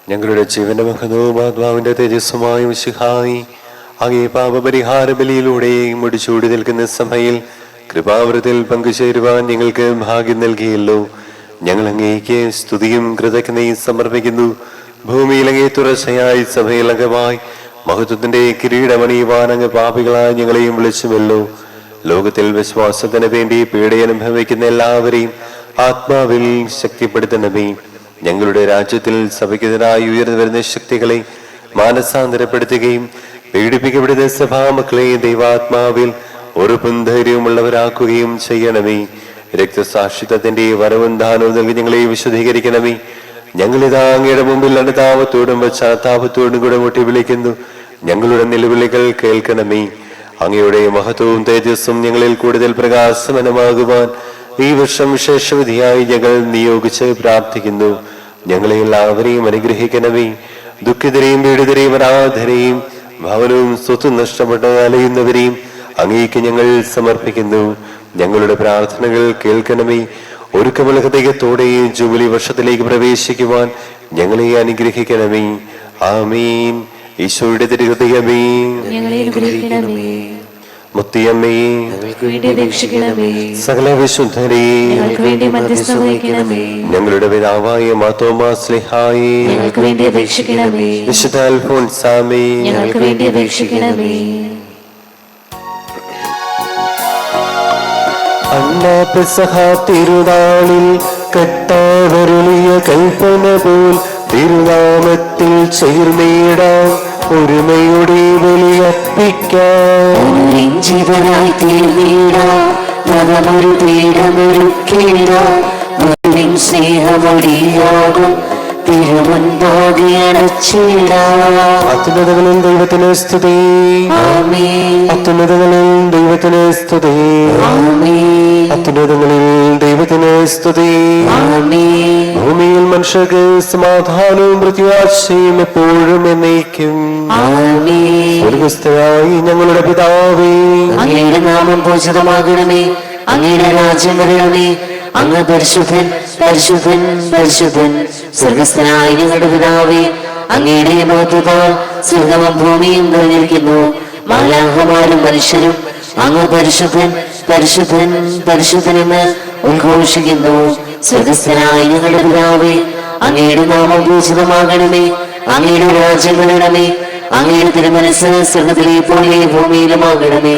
ഞങ്ങളുടെ ജീവന്റെ മഹത്വവും ആത്മാവിന്റെ തേജസ്സുമായ മിശിഹായി അങ്ങേ പാപപരിഹാര ബലിയിലൂടെയും മുടിച്ചൂടി നിൽക്കുന്ന സഭയിൽ കൃപാവൃത്തിൽ പങ്കുചേരുവാൻ ഞങ്ങൾക്ക് ഭാഗ്യം നൽകിയല്ലോ. ഞങ്ങൾ അങ്ങേക്ക് സ്തുതിയും കൃതജ്ഞതയും സമർപ്പിക്കുന്നു. ഭൂമിയിൽ അങ്ങേ തുടർച്ചയായി സഭയിൽ അംഗമായി മഹത്വത്തിന്റെ കിരീടമണിയുവാൻ അങ്ങ് പാപികളായി ഞങ്ങളെയും വിളിച്ചുവല്ലോ. ലോകത്തിൽ വിശ്വാസത്തിന് വേണ്ടി പീഡയനുഭവിക്കുന്ന എല്ലാവരെയും ആത്മാവിൽ ശക്തിപ്പെടുത്തണമേ. ഞങ്ങളുടെ രാജ്യത്തിൽ സഭയ്ക്കെതിരായി ഉയർന്നു വരുന്ന ശക്തികളെ മാനസാന്തരപ്പെടുത്തുകയും പീഡിപ്പിക്കപ്പെടുന്ന സഭാമക്കളെ ദൈവാത്മാവിൽ ഉറപ്പും ധൈര്യവുമുള്ളവരാക്കുകയും ചെയ്യണമേ. രക്തസാക്ഷിത്വത്തിന്റെ വരവും ദാനവും നൽകി ഞങ്ങളെ വിശുദ്ധീകരിക്കണമേ. ഞങ്ങളിതാ അങ്ങയുടെ മുമ്പിൽ അനുതാപത്തോടും പശ്ചാത്താപത്തോടും കൂടെ മുട്ടി വിളിക്കുന്നു. ഞങ്ങളുടെ നിലവിളികൾ കേൾക്കണമേ. അങ്ങയുടെ മഹത്വവും തേജസ്സും ഞങ്ങളിൽ കൂടുതൽ പ്രകാശമനമാകുവാൻ ഈ വർഷം വിശേഷവിധിയായി ഞങ്ങൾ നിയോഗിച്ച് പ്രാർത്ഥിക്കുന്നു. ഞങ്ങളെ എല്ലാവരെയും അനുഗ്രഹിക്കണമേ. ദുഃഖിതരെയും പീഡിതരെയും അനാഥരെയും ഭവനവും സ്വത്തും നഷ്ടപ്പെട്ട് അലയുന്നവരെയും അങ്ങേക്ക് ഞങ്ങൾ സമർപ്പിക്കുന്നു. ഞങ്ങളുടെ പ്രാർത്ഥനകൾ കേൾക്കണമേ. ഒരുക്കമുള്ള ഹൃദയത്തോടെ ജൂബിലി വർഷത്തിലേക്ക് പ്രവേശിക്കുവാൻ ഞങ്ങളെ അനുഗ്രഹിക്കണമേ. ആമീൻ. ഈശോയുടെ തിരുഹൃദയമേ, മുത്തിയമ്മേ, സകല വിശുദ്ധരേ, ഞങ്ങളുടെ പിതാവായ മാർത്തോമാ ശ്ലീഹായേ, വിശുദ്ധ അൽഫോൻസാമേ, പെസഹ തിരുനാളിൽ കർത്താവരുളിയ കൽപ്പന പോൽ തിരുനാമത്തിൽ ചേർന്നിടാം, ഒരുമയുടെ ബലിയർപ്പിക്കാം. സ്നേഹമൊടിയാകും അത്യുന്നതങ്ങളിൽ ദൈവത്തിന് സ്തുതി, അത്യുന്നതങ്ങളിൽ ദൈവത്തിന് സ്തുതി, അത്യുന്നതങ്ങളിൽ ദൈവത്തിന് സ്തുതി. ഭൂമിയിൽ മനുഷ്യർക്ക് സമാധാനവും പ്രത്യാശയും എപ്പോഴും എന്നേക്കും. സ്വർഗ്ഗസ്ഥനായ ഞങ്ങളുടെ പിതാവേ, അങ്ങയുടെ നാമം പൂജിതമാകണമേ. അങ്ങയുടെ രാജ്യം വരണമേ. അങ്ങ് പരിശുദ്ധൻ, പരിശുദ്ധൻ, പരിശുദ്ധൻ. സ്വർഗ്ഗസ്ഥനായ ഞങ്ങളുടെ പിതാവേ, അങ്ങയുടെ മഹത്വത്താൽ സ്വർഗ്ഗവും ഭൂമിയും നിറഞ്ഞിരിക്കുന്നു. മാലാഖമാരും മനുഷ്യരും അങ്ങ് പരിശുദ്ധൻ, പരിശുദ്ധൻ, പരിശുദ്ധൻ എന്ന് ഉദ്ഘോഷിക്കുന്നു. സ്വർഗ്ഗസ്ഥനായ ഞങ്ങളുടെ പിതാവേ, അങ്ങയുടെ നാമം പൂജിതമാകണമേ. അങ്ങയുടെ രാജ്യം വരണമേ. അങ്ങയുടെ തിരുമനസ്സ് സ്വർഗ്ഗത്തിലെ പോലെ ഭൂമിയിലുമാകണമേ.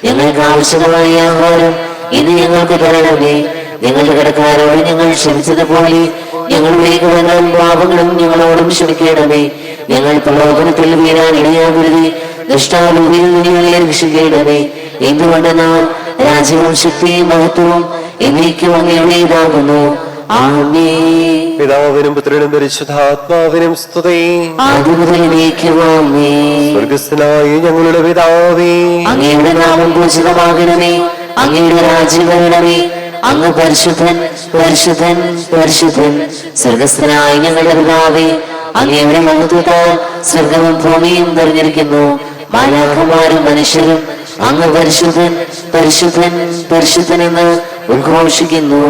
ഞങ്ങൾക്ക് ആവശ്യമായ ആഹാരം ഇന്ന് ഞങ്ങൾക്ക് തരണമേ. ഞങ്ങളുടെ കടക്കാരോട് ഞങ്ങൾ ക്ഷമിച്ചതുപോലെ ഞങ്ങളുടെ കടങ്ങളും പാപങ്ങളും ഞങ്ങളോടും ക്ഷമിക്കണമേ. ഞങ്ങൾ പ്രലോഭനത്തിൽ വീഴാൻ ഇടയാകരുതേ. ദുഷ്ടാരൂപിയിൽ നിന്ന് ഞങ്ങളെ രക്ഷിക്കണമേ. എന്തുകൊണ്ടെന്നാൽ രാജ്യവും ശക്തിയും മഹത്വവും എന്നേക്കും അങ്ങയുടേതാകുന്നു. ആമേൻ. പിതാവിനും പുത്രനും പരിശുദ്ധാത്മാവിനും സ്തുതി. സ്വർഗ്ഗസ്ഥനായ ഞങ്ങളുടെ പിതാവേ, അങ്ങയുടെ നാമം പൂജിതമാകണമേ. അങ്ങയുടെ രാജ്യം വരണമേ. അങ്ങ് പരിശുദ്ധൻ, പരിശുദ്ധൻ, പരിശുദ്ധൻ. സ്വർഗ്ഗസ്ഥനായ ഞങ്ങളുടെ പിതാവേ, അങ്ങയുടെ മഹത്വത്താൽ സ്വർഗ്ഗവും ഭൂമിയും നിറഞ്ഞിരിക്കുന്നു. മാലാഖമാരും മനുഷ്യരും അങ്ങ് പരിശുദ്ധൻ, പരിശുദ്ധൻ, പരിശുദ്ധൻ എന്ന് ഉദ്ഘോഷിക്കുന്നു.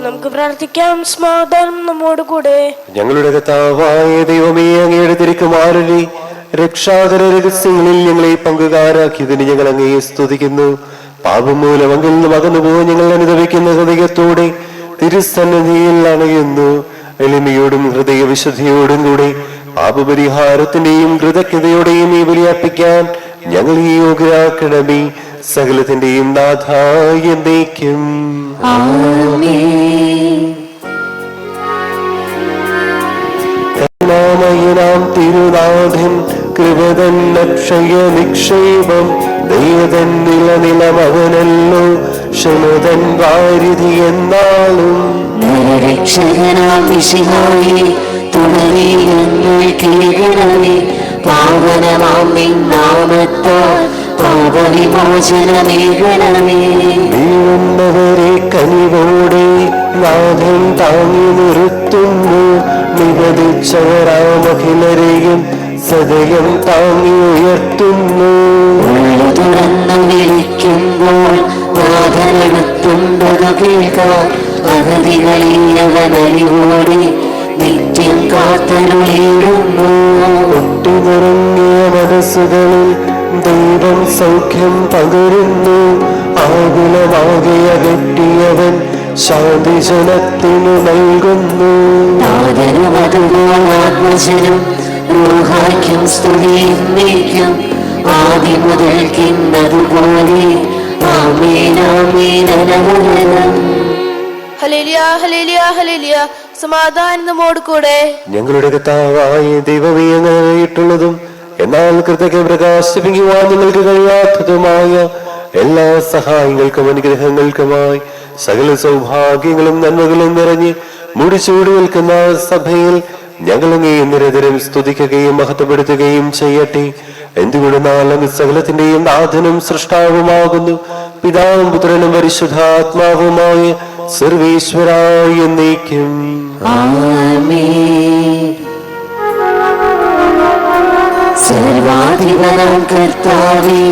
നമുക്ക് പ്രാർത്ഥിക്കാം. സമാധാനം നമ്മോട് കൂടെ. ഞങ്ങളുടെ കർത്താവായ ദൈവമേ, അങ്ങയുടെ തിരുക്കുമാരനെ രക്ഷാകര രഹസ്യങ്ങളിൽ ഞങ്ങളെ പങ്കുകാരാക്കിയതിന് ഞങ്ങൾ അങ്ങയെ സ്തുതിക്കുന്നു. പാപം മൂലം അങ്ങിൽ നിന്നും അകന്നുപോയി ഞങ്ങൾ അനുഭവിക്കുന്ന ഹൃദയത്തോടെ തിരുസന്നിധിയിൽ അണയുന്നു. എളിമയോടും ഹൃദയവിശുദ്ധിയോടും കൂടെ പാപപരിഹാരത്തിന്റെയും കൃതജ്ഞതയോടെയും ഈ ബലിയർപ്പിക്കാൻ ഞങ്ങൾ ഈ യോഗ്യരാക്കണമേ. സകലത്തിന്റെയും നാഥായ എന്നേക്കും. നാമയനാം തിരുനാഥൻ കൃപതൻ അക്ഷയ നിക്ഷേപം ദൈവതൻ നിലനിലമവനല്ലോ ക്ഷമതൻ വാരിധി എന്നാളും. നീവുന്നവരെ കനിവോടെ നാഥൻ താങ്ങി നിർത്തുന്നു. നിഗതിച്ചവരാമഖിലരെയും സദയം താങ്ങി ഉയർത്തുന്നു. തുറന്നു വിളിക്കുമ്പോൾ നാഥനടുത്തുണ്ടത് കേൾക്കാൻ അഗതികളിൽ അവനറിവോടെ നിത്യം കാത്തരുളിയിടുന്നു. ഒട്ടി നിറങ്ങിയ മനസ്സുകളിൽ ദൈവം സൗഖ്യം പകരുന്നു. ആകുലമാകെ അകറ്റിയവൻ ശാന്തി ജനത്തിനു നൽകുന്നു. നാഥനും അതുപോൽ ആത്മജനും റൂഹായ്ക്കും സ്തുതിക്കും ആദി മുതൽക്കുന്നതുപോലെ ആമേൻ ആമേൻ അനവരതം. ഹല്ലേലൂയ ഹല്ലേലൂയ ഹല്ലേലൂയ. സമാധാനം നമ്മോട് കൂടെ. ഞങ്ങളുടെ കർത്താവായ ദൈവമേ, അങ്ങ് അറിയിട്ടുള്ളതും എന്നാൽ കൃതജ്ഞ പ്രകാശിപ്പിക്കുവാൻ നിങ്ങൾക്ക് കഴിയാത്തതുമായ എല്ലാ സഹായങ്ങൾക്കും അനുഗ്രഹങ്ങൾക്കുമായി സകല സൗഭാഗ്യങ്ങളും നന്മകളും നിറഞ്ഞ് മുടിച്ചൂടി നിൽക്കുന്ന സഭയിൽ ഞങ്ങൾ അങ്ങേ നിരന്തരം സ്തുതിക്കുകയും മഹത്വപ്പെടുത്തുകയും ചെയ്യട്ടെ. എന്തുകൊണ്ടെന്നാൽ അങ്ങ് സകലത്തിന്റെയും നാഥനും സൃഷ്ടാവുമാകുന്നു. പിതാവും പുത്രനും പരിശുദ്ധാത്മാവുമായ സർവേശ്വരായ എന്നേക്കും ആമേൻ. സർവാധിപനാം കർത്താവേ,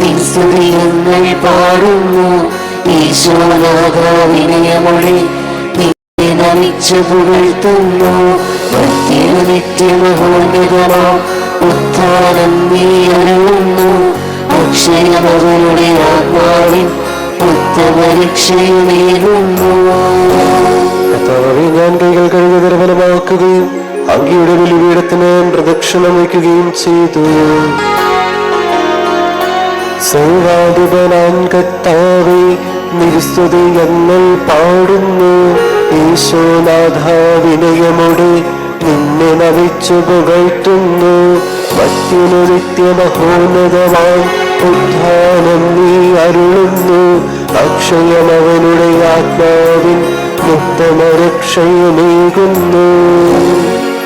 നിൻ സ്തുതി ഞങ്ങൾ പാടുന്നു. ഈശോനാഥ വിനയമൊഴി നിന്നെ നമിച്ചു പുകഴ്ത്തുന്നു. ഭക്തിയുടെ നിത്യമഹോന്നതമാം ഉത്ഥാനം നീ അരുളുന്നു. അക്ഷയമവരുടെ ആത്മാവിൻ ഉത്തമരക്ഷയുമേകുന്നു. കർത്താവേ, ഞാൻ കൈകൾ കഴുകി നിർമ്മലമാക്കുകയും അങ്ങയുടെ ബലിപീഠത്തിന് പ്രദക്ഷിണം വയ്ക്കുകയും ചെയ്തു. സർവാധിപനാം കർത്താവേ, നിരുസ്തുതി ഞങ്ങൾ പാടുന്നു. ഈശോനാഥ വിനയമോടെ നിന്നെ നമിച്ചു പുകഴ്ത്തുന്നു. മറ്റൊരു നിത്യമഹോന്നതമാം ഉദ്ധാനം നീ അരുളുന്നു. അക്ഷയമവനുടെ ആത്മാവിൻ ഉത്തമരക്ഷയുമേകുന്നു.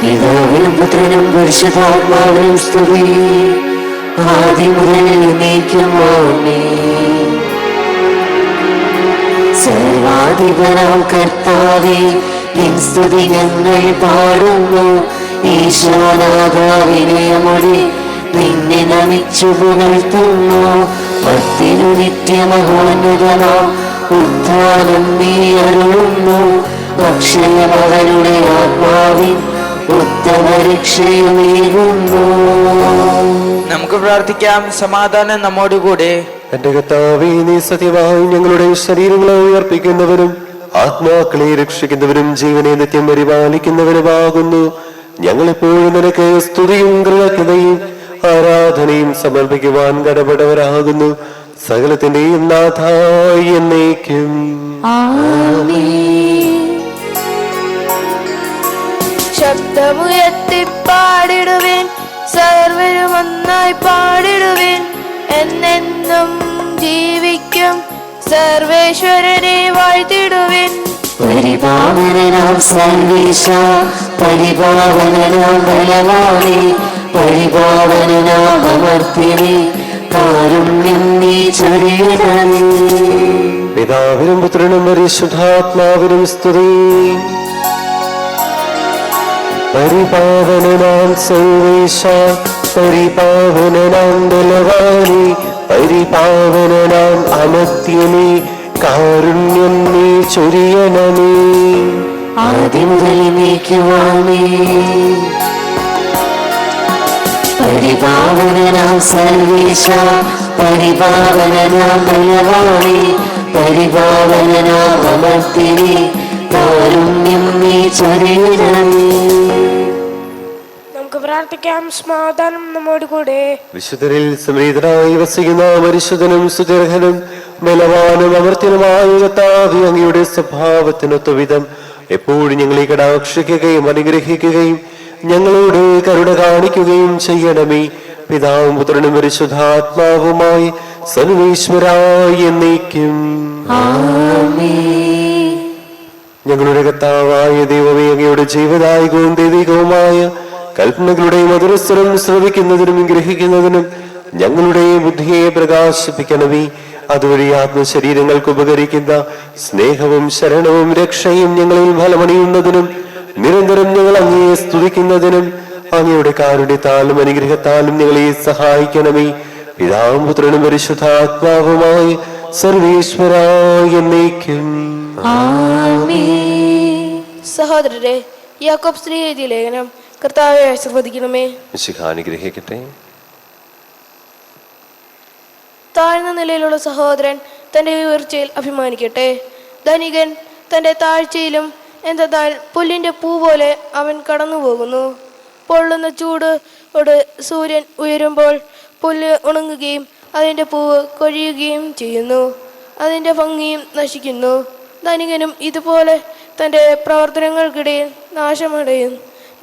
പിതാവിനും പുത്രനും പരിശുദ്ധാത്മാവിനും സ്തുതി, ആദ്യം മുതൽ എന്നേക്കും ആമേൻ. സർവാധിപനാം കർത്താവേ, നിൻ സ്തുതി ഞങ്ങൾ പാടുന്നു. ഈശോനാഥ വിനയമൊഴി നിന്നെ നമിച്ചു പുകഴ്ത്തുന്നു. ഭക്തിനു നിത്യമഹോന്നതമാം ഉത്ഥാനം നീ അരുളുന്നു. അക്ഷയമവരുടെ ആത്മാവിൻ ഉത്തമരക്ഷയുമേകുന്നു. നമുക്ക് പ്രാർത്ഥിക്കാം. സമാധാനം നമ്മോടുകൂടെ. എന്റെ കർത്താവേ, നീ സത്യമായി ഞങ്ങളുടെ ശരീരങ്ങളെ ഉയർപ്പിക്കുന്നവരും ആത്മാക്കളെ രക്ഷിക്കുന്നവരും ജീവനെ നിത്യം പരിപാലിക്കുന്നവരുമാകുന്നു. ഞങ്ങളെപ്പോഴും നിനക്ക് സ്തുതിയും കൃതജ്ഞതയും ആരാധനയും സമർപ്പിക്കുവാൻ കടപെടവരാകുന്നു. സകലത്തിന്റെയും നാഥായി എന്നേക്കും ശബ്ദമുയർത്തി പാടിടുവിൻ, സർവരും ഒന്നായി പാടിടുവിൻ. എന്നെന്നും ജീവിക്കും സർവേശ്വരനെ വാഴ്ത്തിടുവിൻ. പരിപാവനനാം സർവേശ, പരിപാവനനാം ബലവാനേ, പരിപാവനനാം അമർത്തിനെ, കാരുണ്യം നീ ചൊരിയണമേ. പിതാവിനും പുത്രനും പരിശുദ്ധാത്മാവിനും സ്തുതി. പരിപാവനനാം സർവേശ, പരിപാവനനാം ബലവാനേ, പരിപാവനനാം അമർത്യനേ, കാരുണ്യം നീ ചൊരിയണമേ. ആദ്യം മുതൽ നീക്കുവാമേ. പരിപാവനനാം സർവേശ, പരിപാവനനാം ബലവാനേ, പരിപാവനനാം അമർത്തിനെ, കാരുണ്യം നീ ചൊരിയണമേ. നമുക്ക് പ്രാർത്ഥിക്കാം. സമാധാനം നമ്മോട് കൂടെ. വിശുദ്ധരിൽ സമൃദ്ധനായി വസിക്കുന്ന പരിശുദ്ധനും സുദീർഘനും ബലവാനും അമർത്യനുമായ കർത്താവേ, അങ്ങയുടെ സ്വഭാവത്തിനൊത്ത വിധം എപ്പോഴും ഞങ്ങളെ കടാക്ഷിക്കുകയും അനുഗ്രഹിക്കുകയും ഞങ്ങളോട് കരുണ കാണിക്കുകയും ചെയ്യണമേ. പിതാവും പുത്രനും പരിശുദ്ധാത്മാവുമായി സർവേശ്വരായ എന്നേക്കും ആമേൻ. ഞങ്ങളുടെ കർത്താവായ ദൈവമേ, അങ്ങയുടെ ജീവദായകവും ദൈവികവുമായ കൽപ്പനകളുടെ മധുരസ്വരം ശ്രവിക്കുന്നതിനും ഗ്രഹിക്കുന്നതിനും ഞങ്ങളുടെ ബുദ്ധിയെ പ്രകാശിപ്പിക്കണമേ. അതുവഴി ആത്മശരീരങ്ങൾക്ക് ഉപകരിക്കുന്ന സ്നേഹവും ശരണവും രക്ഷയും ഞങ്ങളിൽ ഫലമണിയുന്നതിനും നിരന്തരം ഞങ്ങൾ അങ്ങയെ സ്തുതിക്കുന്നതിനും അങ്ങയുടെ കാരുണ്യത്താലും അനുഗ്രഹത്താലും ഞങ്ങളെ സഹായിക്കണമേ. പിതാവും പുത്രനും പരിശുദ്ധാത്മാവുമായി സർവേശ്വരായ എന്നേക്കും ആമേൻ. സഹോദരരെ, യാക്കോബ് ശ്രീ എഴുതിയ ലേഖനം. കർത്താവെ ആശീർവദിക്കണമേ. മിശിഹാ അനുഗ്രഹിക്കട്ടെ. താഴ്ന്ന നിലയിലുള്ള സഹോദരൻ തൻ്റെ ഉയർച്ചയിൽ അഭിമാനിക്കട്ടെ. ധനികൻ തൻ്റെ താഴ്ചയിലും. എന്തെന്നാൽ പുല്ലിൻ്റെ പൂ പോലെ അവൻ കടന്നു പോകുന്നു. പൊള്ളുന്ന ചൂടോട് സൂര്യൻ ഉയരുമ്പോൾ പുല്ല് ഉണങ്ങുകയും അതിൻ്റെ പൂവ് കൊഴിയുകയും ചെയ്യുന്നു, അതിൻ്റെ ഭംഗിയും നശിക്കുന്നു. ധനികനും ഇതുപോലെ തൻ്റെ പ്രവർത്തനങ്ങൾക്കിടയിൽ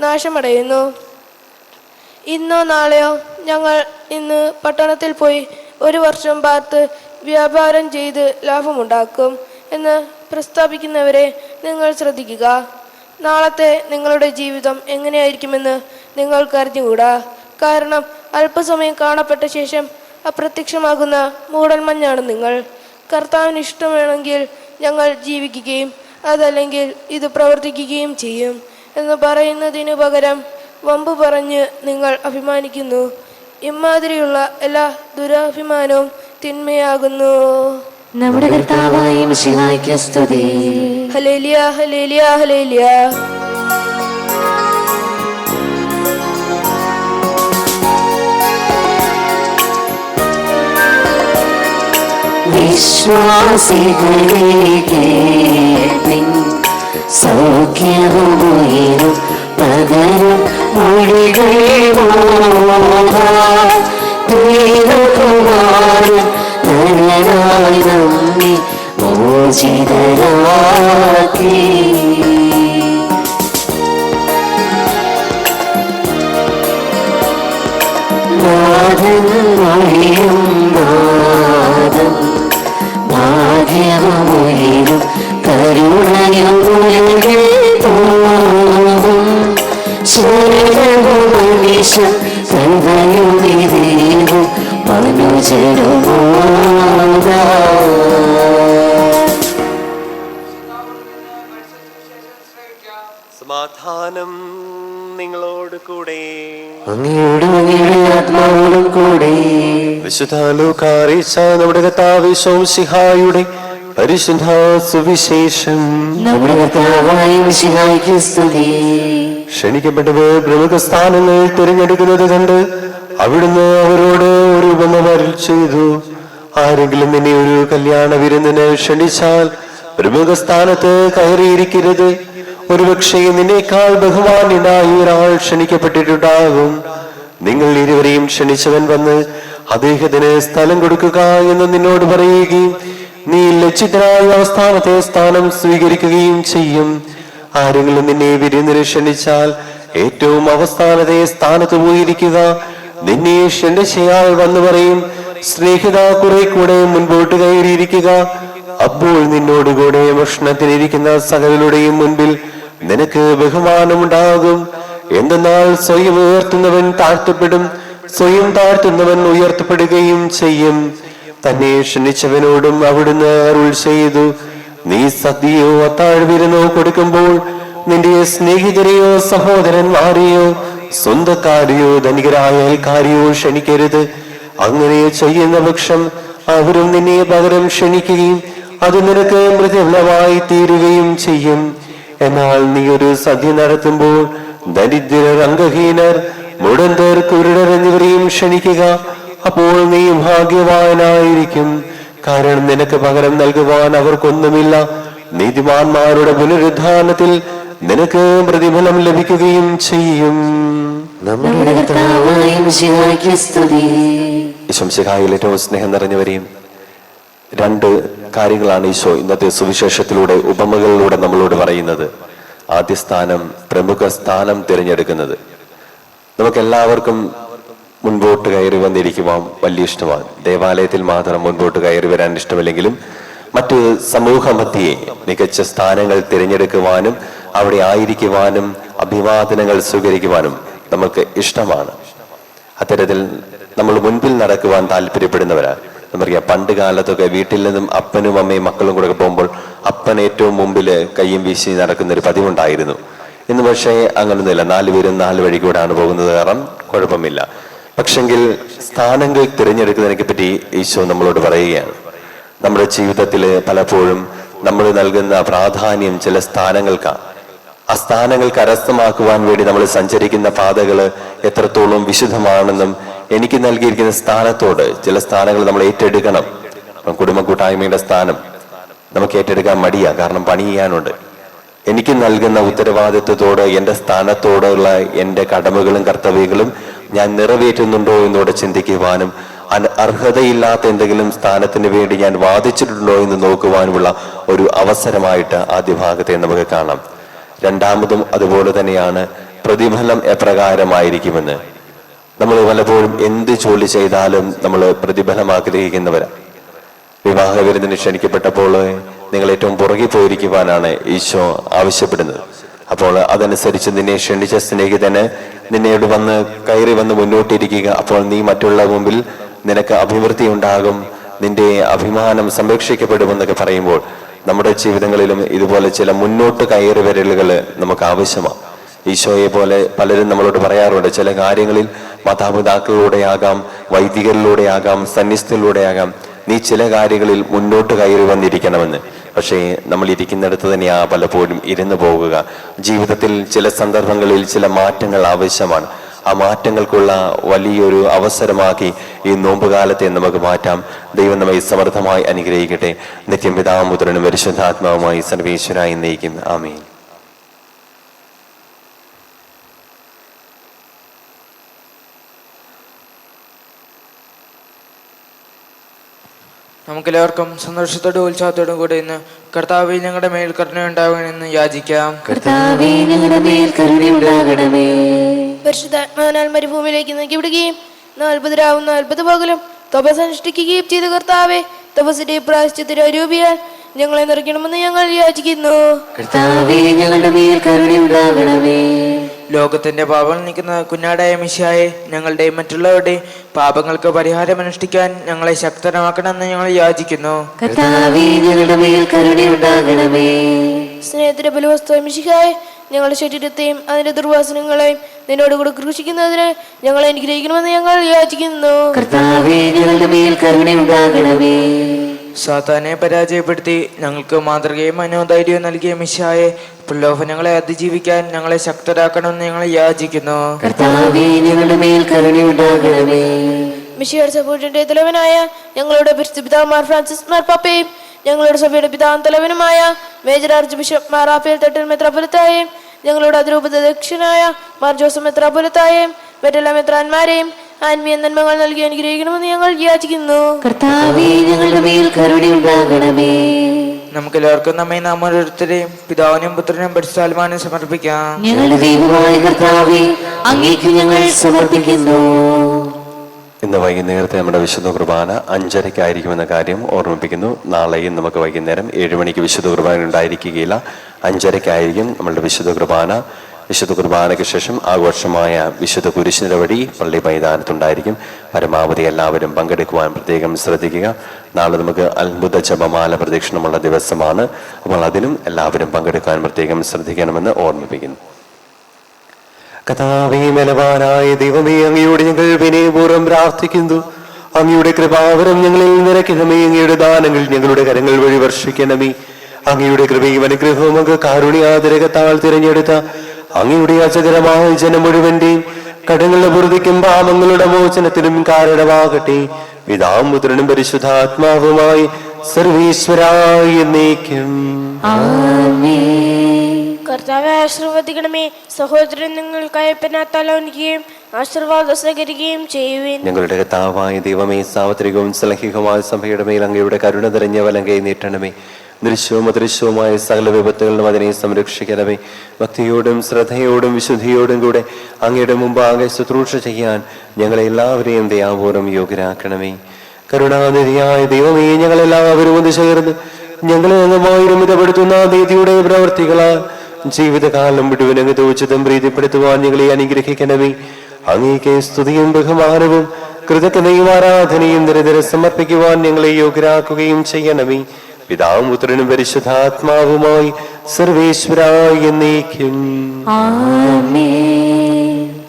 നാശമടയുന്നു. ഇന്നോ നാളെയോ ഞങ്ങൾ ഇന്ന് പട്ടണത്തിൽ പോയി 1 വർഷം പാർത്ത് വ്യാപാരം ചെയ്ത് ലാഭമുണ്ടാക്കും എന്ന് പ്രസ്താവിക്കുന്നവരെ നിങ്ങൾ ശ്രദ്ധിക്കുക. നാളത്തെ നിങ്ങളുടെ ജീവിതം എങ്ങനെയായിരിക്കുമെന്ന് നിങ്ങൾക്ക് അറിഞ്ഞുകൂടാ. കാരണം അല്പസമയം കാണപ്പെട്ട ശേഷം അപ്രത്യക്ഷമാകുന്ന മൂടൽമഞ്ഞാണ് നിങ്ങൾ. കർത്താവിന് ഇഷ്ടമാണെങ്കിൽ ഞങ്ങൾ ജീവിക്കുകയും അതല്ലെങ്കിൽ ഇത് പ്രവർത്തിക്കുകയും ചെയ്യും എന്ന് പറയുന്നതിനു പകരം വമ്പ് പറഞ്ഞ് നിങ്ങൾ അഭിമാനിക്കുന്നു. ഇമാതിരിയുള്ള എല്ലാ ദുരഭിമാനവും തിന്മയാകുന്നു. നമ്മുടെ കർത്താവായ മിശിഹായ്ക്ക് സ്തുതി. ഹല്ലേലൂയ, ഹല്ലേലൂയ, ഹല്ലേലൂയ. വിശ്വാസികളെ കേൾപ്പിൻ, സൗഖ്യവും ഉയരും പകരും മൊഴികൾ ദൈവകുമാരൻ നരനായി നമ്മെ മോചിതരാക്കി. നാഥൻ മൊഴിയും നാദം ഭാഗ്യവുമുയരും കരുണയും ഉലകിൽ പോകും ശരണവും മനുഷ്യം സർവയുമിതേവും മനുജരുമോദാ. സമാധാനം നിങ്ങളോട് കൂടെ. അങ്ങയോടും അങ്ങയുടെ ആത്മാവോടും കൂടെ. വിശുദ്ധ ലൂക്കാ അറിയിച്ച നമ്മുടെ കർത്താവ് മിശിഹായുടെ പരിശുദ്ധ സുവിശേഷം. നമ്മുടെ കർത്താവായ മിശിഹായ്ക്ക് സ്തുതി. ക്ഷണിക്കപ്പെട്ടവർ പ്രമുഖ സ്ഥാനങ്ങൾ തിരഞ്ഞെടുക്കുന്നത് കണ്ട് അവിടുന്ന് അവരോട് ഒരു ഉപമ അരുളി ചെയ്തു. ആരെങ്കിലും നിന്നെ ഒരു കല്യാണ വിരുന്നിന് ക്ഷണിച്ചാൽ പ്രമുഖ സ്ഥാനത്ത് കയറിയിരിക്കരുത്. ഒരുപക്ഷെ നിന്നേക്കാൾ ബഹുമാന്യനായ ഒരാൾ ക്ഷണിക്കപ്പെട്ടിട്ടുണ്ടാകും. നിങ്ങൾ ഇരുവരെയും ക്ഷണിച്ചവൻ വന്ന് അദ്ദേഹത്തിന് സ്ഥലം കൊടുക്കുക എന്ന് നിന്നോട് പറയുകയും നീ ലജ്ജിതനായ അവസ്ഥാനത്തെ സ്ഥാനം സ്വീകരിക്കുകയും ചെയ്യും. ആരെങ്കിലും നിന്നെ വിരുന്നിന് ക്ഷണിച്ചാൽ ഏറ്റവും അവസ്ഥാനത്തെ സ്ഥാനത്ത് പോയിരിക്കുക. നിന്നെ ക്ഷണിച്ചയാൾ വന്ന് പറയും, സ്നേഹിത കുറെ കൂടെ മുൻപോട്ട് കയറിയിരിക്കുക. അപ്പോൾ നിന്നോടുകൂടെ ഭക്ഷണത്തിനിരിക്കുന്ന സകലരുടെയും മുൻപിൽ നിനക്ക് ബഹുമാനമുണ്ടാകും. എന്തെന്നാൽ സ്വയം ഉയർത്തുന്നവൻ താഴ്ത്തപ്പെടും, സ്വയം താഴ്ത്തുന്നവൻ ഉയർത്തപ്പെടുകയും ചെയ്യും. തന്നെ ക്ഷണിച്ചവനോടും അവിടുന്ന് അരുൾ ചെയ്തു, നീ സദ്യയോ അത്താഴ്വിരുന്നോ കൊടുക്കുമ്പോൾ നിന്റെ സ്നേഹിതരെയോ സഹോദരന്മാരെയോ സ്വന്തക്കാരെയോ ധനികരായ അയൽക്കാരെയോ ക്ഷണിക്കരുത്. അങ്ങനെ ചെയ്യുന്ന പക്ഷം അവരും നിന്നെ പകരം ക്ഷണിക്കുകയും അത് നിനക്ക് മൃദുലമായി തീരുകയും ചെയ്യും. എന്നാൽ നീ ഒരു സദ്യ നടത്തുമ്പോൾ ദരിദ്രർ, അംഗഹീനർ, മുടന്തർ, കുരുടർ എന്നിവരെയും ക്ഷണിക്കുക. അപ്പോൾ നീ ഭാഗ്യവാനായിരിക്കും, കാരണം നിനക്ക് പകരം നൽകുവാൻ അവർക്കൊന്നുമില്ല. നീതിമാന്മാരുടെ പുനരുദ്ധാനത്തിൽ നിനക്ക് പ്രതിഫലം ലഭിക്കുകയും ചെയ്യും. നമ്മുടെ കർത്താവായ മിശിഹായ്ക്ക് സ്തുതി. ഈശോമിശിഹായിൽ ഏറ്റവും സ്നേഹം നിറഞ്ഞവരെയും, 2 കാര്യങ്ങളാണ് ഈശോ ഇന്നത്തെ സുവിശേഷത്തിലൂടെ ഉപമകളിലൂടെ നമ്മളോട് പറയുന്നത്. ആദ്യ സ്ഥാനം, പ്രമുഖ സ്ഥാനം തിരഞ്ഞെടുക്കുന്നത്. നമുക്കെല്ലാവർക്കും മുൻപോട്ട് കയറി വന്നിരിക്കുവാൻ വലിയ ഇഷ്ടമാണ്. ദേവാലയത്തിൽ മാത്രം മുൻപോട്ട് കയറി വരാൻ ഇഷ്ടമില്ലെങ്കിലും മറ്റ് സമൂഹ മധ്യേ മികച്ച സ്ഥാനങ്ങൾ തിരഞ്ഞെടുക്കുവാനും അവിടെ ആയിരിക്കുവാനും അഭിവാദനങ്ങൾ സ്വീകരിക്കുവാനും നമുക്ക് ഇഷ്ടമാണ്. അത്തരത്തിൽ നമ്മൾ മുൻപിൽ നടക്കുവാൻ താല്പര്യപ്പെടുന്നവരാ. നമുക്കറിയാം, പണ്ട് കാലത്തൊക്കെ വീട്ടിൽ നിന്നും അപ്പനും അമ്മയും മക്കളും കൂടെ പോകുമ്പോൾ അപ്പൻ ഏറ്റവും മുമ്പിൽ കയ്യും വീശി നടക്കുന്നൊരു പതിവുണ്ടായിരുന്നു. ഇന്ന് പക്ഷേ അങ്ങനൊന്നുമില്ല. 4 പേരും 4 വഴി കൂടാണ് പോകുന്നത്, കാരണം കുഴപ്പമില്ല. പക്ഷെങ്കിൽ സ്ഥാനങ്ങൾ തിരഞ്ഞെടുക്കുന്നതിനെ പറ്റി ഈശോ നമ്മളോട് പറയുകയാണ്. നമ്മുടെ ജീവിതത്തിൽ പലപ്പോഴും നമ്മൾ നൽകുന്ന പ്രാധാന്യം ചില സ്ഥാനങ്ങൾക്കാണ്. ആ സ്ഥാനങ്ങൾ കരസ്ഥമാക്കുവാൻ വേണ്ടി നമ്മൾ സഞ്ചരിക്കുന്ന പാതകൾ എത്രത്തോളം വിശുദ്ധമാണെന്നും എനിക്ക് നൽകിയിരിക്കുന്ന സ്ഥാനത്തോട് ചില സ്ഥാനങ്ങൾ നമ്മൾ ഏറ്റെടുക്കണം. കുടുംബ കൂട്ടായ്മയുടെ സ്ഥാനം നമുക്ക് ഏറ്റെടുക്കാൻ മടിയാ, കാരണം പണി ചെയ്യാനുണ്ട്. എനിക്ക് നൽകുന്ന ഉത്തരവാദിത്വത്തോട്, എൻ്റെ സ്ഥാനത്തോടുള്ള എൻ്റെ കടമകളും കർത്തവ്യങ്ങളും ഞാൻ നിറവേറ്റുന്നുണ്ടോ എന്നോട് ചിന്തിക്കുവാനും അർഹതയില്ലാത്ത എന്തെങ്കിലും സ്ഥാനത്തിന് വേണ്ടി ഞാൻ വാദിച്ചിട്ടുണ്ടോ എന്ന് നോക്കുവാനുമുള്ള ഒരു അവസരമായിട്ട് ആദ്യ ഭാഗത്തെ നമുക്ക് കാണാം. രണ്ടാമതും അതുപോലെ തന്നെയാണ്, പ്രതിഫലം എപ്രകാരമായിരിക്കുമെന്ന്. നമ്മൾ പലപ്പോഴും എന്ത് ജോലി ചെയ്താലും നമ്മൾ പ്രതിഫലം ആഗ്രഹിക്കുന്നവരാണ്. വിവാഹ വിരുന്നിന് ക്ഷണിക്കപ്പെട്ടപ്പോൾ നിങ്ങൾ ഏറ്റവും പുറകെ പോയിരിക്കുവാനാണ് ഈശോ ആവശ്യപ്പെടുന്നത്. അപ്പോൾ അതനുസരിച്ച് നിന്നെ ക്ഷണിച്ച സ്നേഹിതന് നിന്നോട് കയറി വന്ന് മുന്നോട്ടിരിക്കുക. അപ്പോൾ നീ മറ്റുള്ള മുമ്പിൽ നിനക്ക് അഭിവൃദ്ധി ഉണ്ടാകും, നിന്റെ അഭിമാനം സംരക്ഷിക്കപ്പെടുമെന്നൊക്കെ പറയുമ്പോൾ നമ്മുടെ ജീവിതങ്ങളിലും ഇതുപോലെ ചില മുന്നോട്ട് കയറി വരലുകൾ നമുക്ക് ആവശ്യമാണ്. ഈശോയെ പോലെ പലരും നമ്മളോട് പറയാറുണ്ട്, ചില കാര്യങ്ങളിൽ മാതാപിതാക്കളിലൂടെയാകാം, വൈദികരിലൂടെയാകാം, സന്യസ്തരിലൂടെയാകാം, നീ ചില കാര്യങ്ങളിൽ മുന്നോട്ട് കയറി വന്നിരിക്കണമെന്ന്. പക്ഷേ നമ്മൾ ഇരിക്കുന്നിടത്ത് തന്നെയാ പലപ്പോഴും ഇരുന്നു പോകുക. ജീവിതത്തിൽ ചില സന്ദർഭങ്ങളിൽ ചില മാറ്റങ്ങൾ ആവശ്യമാണ്. ആ മാറ്റങ്ങൾക്കുള്ള വലിയൊരു അവസരമാക്കി ഈ നോമ്പുകാലത്തെ നമുക്ക് മാറ്റാം. ദൈവം നമ്മെ സമൃദ്ധമായി അനുഗ്രഹിക്കട്ടെ. നിത്യം പിതാവും പുത്രനും പരിശുദ്ധാത്മാവുമായി സർവേശ്വരായി നയിക്കും. ആമേൻ. നമുക്കെല്ലാവർക്കും സന്തോഷത്തോടും ഉത്സാഹത്തോടും കൂടെ ഇന്ന് കർത്താവേ ഞങ്ങളുടെ മേൽ കരുണയുണ്ടാകണമെന്ന് യാചിക്കാം. കർത്താവേ ഞങ്ങളുടെ മേൽ കരുണയുണ്ടാകണമേ. പരിശുദ്ധാത്മാവിനാൽ മരുഭൂമിയിലേക്ക് നീക്കി വിടുകയും 40 രാവും 40 പകലും തപസ് അനുഷ്ഠിക്കുകയും ചെയ്ത കർത്താവേ, തപസ്സിന്റെ പ്രായശ്ചിത്തത്തിന്റെ അരൂപിയാൽ ഞങ്ങളെ നിറയ്ക്കണമെന്ന് ഞങ്ങൾ യാചിക്കുന്നു. കർത്താവേ ഞങ്ങളുടെ മേൽ കരുണയുണ്ടാകണമേ. ലോകത്തിന്റെ പാപങ്ങൾ നീക്കുന്ന കുഞ്ഞാടായ മിശിഹായെ, ഞങ്ങളുടെ മറ്റുള്ളവരുടെ പാപങ്ങൾക്ക് പരിഹാരം അനുഷ്ഠിക്കാൻ ഞങ്ങളെ ശക്തരാക്കണമെന്ന് ഞങ്ങൾ യാചിക്കുന്നു. കർത്താവേ ഞങ്ങളുടെ മേൽ കരുണയുണ്ടാകണമേ. സ്നേഹത്തിന്റെ ബലവസ്തു മിശിഹായെ, ഞങ്ങളുടെ ശരീരത്തെയും അതിന്റെ ദുർവാസനങ്ങളെയും നിന്നോട് കൂടെ ക്രൂശിക്കുന്നതിന് ഞങ്ങളെ അനുഗ്രഹിക്കണമെന്ന് ഞങ്ങൾ യാചിക്കുന്നു. കർത്താവേ ഞങ്ങളുടെ മേൽ കരുണയുണ്ടാകണമേ. സാത്താനെ പരാജയപ്പെടുത്തി ഞങ്ങൾക്ക് മാതൃകയും മനോധൈര്യവും നൽകിയ മിശിഹായെ, പ്രലോഭനങ്ങളെ അതിജീവിക്കാൻ ഞങ്ങളെ ശക്തരാക്കണമെന്ന് ഞങ്ങൾ യാചിക്കുന്നു. കർത്താവേ ഞങ്ങളുടെ മേൽ കരുണയുണ്ടാകണമേ. മിശിഹായുടെ സഭയുടെ തലവനായ ഞങ്ങളുടെ പരിശുദ്ധ പിതാവ് മാർ ഫ്രാൻസിസ് മാർപ്പാപ്പയും ഞങ്ങളുടെ സഭയുടെ പിതാവും തലവനുമായ major archbishop Mar Raphael Thattil മെത്രാപ്പൊലീത്തായെയും ഞങ്ങളുടെ അതിരൂപത ദക്ഷനായ മാർ ജോസഫ് മെത്രാപ്പൊലീത്തായെയും മറ്റെല്ലാ മെത്രാന്മാരെയും ആത്മീയ നന്മകൾ നൽകി അനുഗ്രഹിക്കണമെന്ന് ഞങ്ങൾ യാചിക്കുന്നു. കർത്താവേ ഞങ്ങളുടെ മേൽ കരുണയുണ്ടാകണമേ. നമുക്കെല്ലാവർക്കും നമ്മെ നാം ഓരോരുത്തരെയും പിതാവിനും പുത്രനും പരിശുദ്ധാത്മാവിനും സമർപ്പിക്കാം. ഞങ്ങളുടെ ദൈവമായ കർത്താവേ, അങ്ങേക്ക് ഞങ്ങൾ സമർപ്പിക്കുന്നു. ഇന്ന് വൈകുന്നേരത്തെ നമ്മുടെ വിശുദ്ധ കുർബാന 5:30 കാര്യം ഓർമ്മിപ്പിക്കുന്നു. നാളെയും നമുക്ക് വൈകുന്നേരം 7 മണിക്ക് വിശുദ്ധ കുർബാന ഉണ്ടായിരിക്കുകയില്ല. 5:30 നമ്മളുടെ വിശുദ്ധ കുർബാന. വിശുദ്ധ കുർബാനയ്ക്ക് ശേഷം ആഘോഷമായ വിശുദ്ധ കുരിശിനില വഴി പള്ളി മൈതാനത്തുണ്ടായിരിക്കും. പരമാവധി എല്ലാവരും പങ്കെടുക്കുവാൻ പ്രത്യേകം ശ്രദ്ധിക്കുക. നാളെ നമുക്ക് അത്ഭുത ജപമാല പ്രദക്ഷിണമുള്ള ദിവസമാണ്. അപ്പോൾ അതിനും എല്ലാവരും പങ്കെടുക്കാൻ പ്രത്യേകം ശ്രദ്ധിക്കണമെന്ന് ഓർമ്മിപ്പിക്കുന്നു. കർത്താവേ, ബലവാനായ ദൈവമേ, അങ്ങയോട് ഞങ്ങൾ വിനയപൂർവ്വം പ്രാർത്ഥിക്കുന്നു. അങ്ങയുടെ കൃപാവരം ഞങ്ങളിൽ നിറയ്ക്കണമേ. അങ്ങയുടെ ദാനങ്ങൾ ഞങ്ങളുടെ കരങ്ങൾ വഴി വർഷിക്കണമേ. അങ്ങയുടെ കൃപയും അനുഗ്രഹവും അങ്ങ് കാരുണ്യാതിരകത്താൽ തിരഞ്ഞെടുത്ത അങ്ങയുടെ അജകരമായ ജനം മുഴുവന്റെയും കടങ്ങളുടെ പൂർത്തിക്കും പാപങ്ങളുടെ മോചനത്തിനും കാരണമാകട്ടെ. പിതാവും പുത്രനും പരിശുദ്ധാത്മാവുമായി സർവീശ്വരായ എന്നേക്കും. കർത്താവെ ആശീർവദിക്കണമേ. സഹോദരൻ നിങ്ങൾ കയപ്പനാത്താലോനിക്കുകയും ആശീർവാദം സ്വീകരിക്കുകയും ചെയ്യുവിൻ. ഞങ്ങളുടെ കർത്താവായ ദൈവമേ, സാർവത്രികവും സലഹികമായ സഭയുടെ മേൽ അങ്ങയുടെ കരുണ നിറഞ്ഞ വലങ്കൈ നീട്ടണമേ. ദൃശ്യവും അദൃശ്യവുമായ സകല വിപത്തുകളിലും അതിനെ സംരക്ഷിക്കണമേ. ഭക്തിയോടും ശ്രദ്ധയോടും വിശുദ്ധിയോടും കൂടെ അങ്ങയുടെ മുമ്പാകെ ശുശ്രൂഷ ചെയ്യാൻ ഞങ്ങളെ എല്ലാവരെയും ദയാപൂർവ്വം യോഗ്യരാക്കണമേ. കരുണാനിധിയായ ദൈവമേ, ഞങ്ങളെല്ലാവരും ഒന്ന് ചേർന്ന് ഞങ്ങളെ അംഗമായി മിതപ്പെടുത്തുന്ന നീതിയുടെ പ്രവർത്തികളാൽ ജീവിതകാലം മുഴുവൻ അങ്ങ് തോച്ചിതം പ്രീതിപ്പെടുത്തുവാൻ ഞങ്ങളെ അനുഗ്രഹിക്കണമേ. അങ്ങേക്ക് സ്തുതിയും ബഹുമാനവും കൃതജ്ഞതയും ആരാധനയും നിരന്തരം സമർപ്പിക്കുവാൻ ഞങ്ങളെ യോഗ്യരാക്കുകയും ചെയ്യണമേ. പിതാവും പുത്രനും പരിശുദ്ധാത്മാവുമായി സർവേശ്വരായ എന്നേക്കും.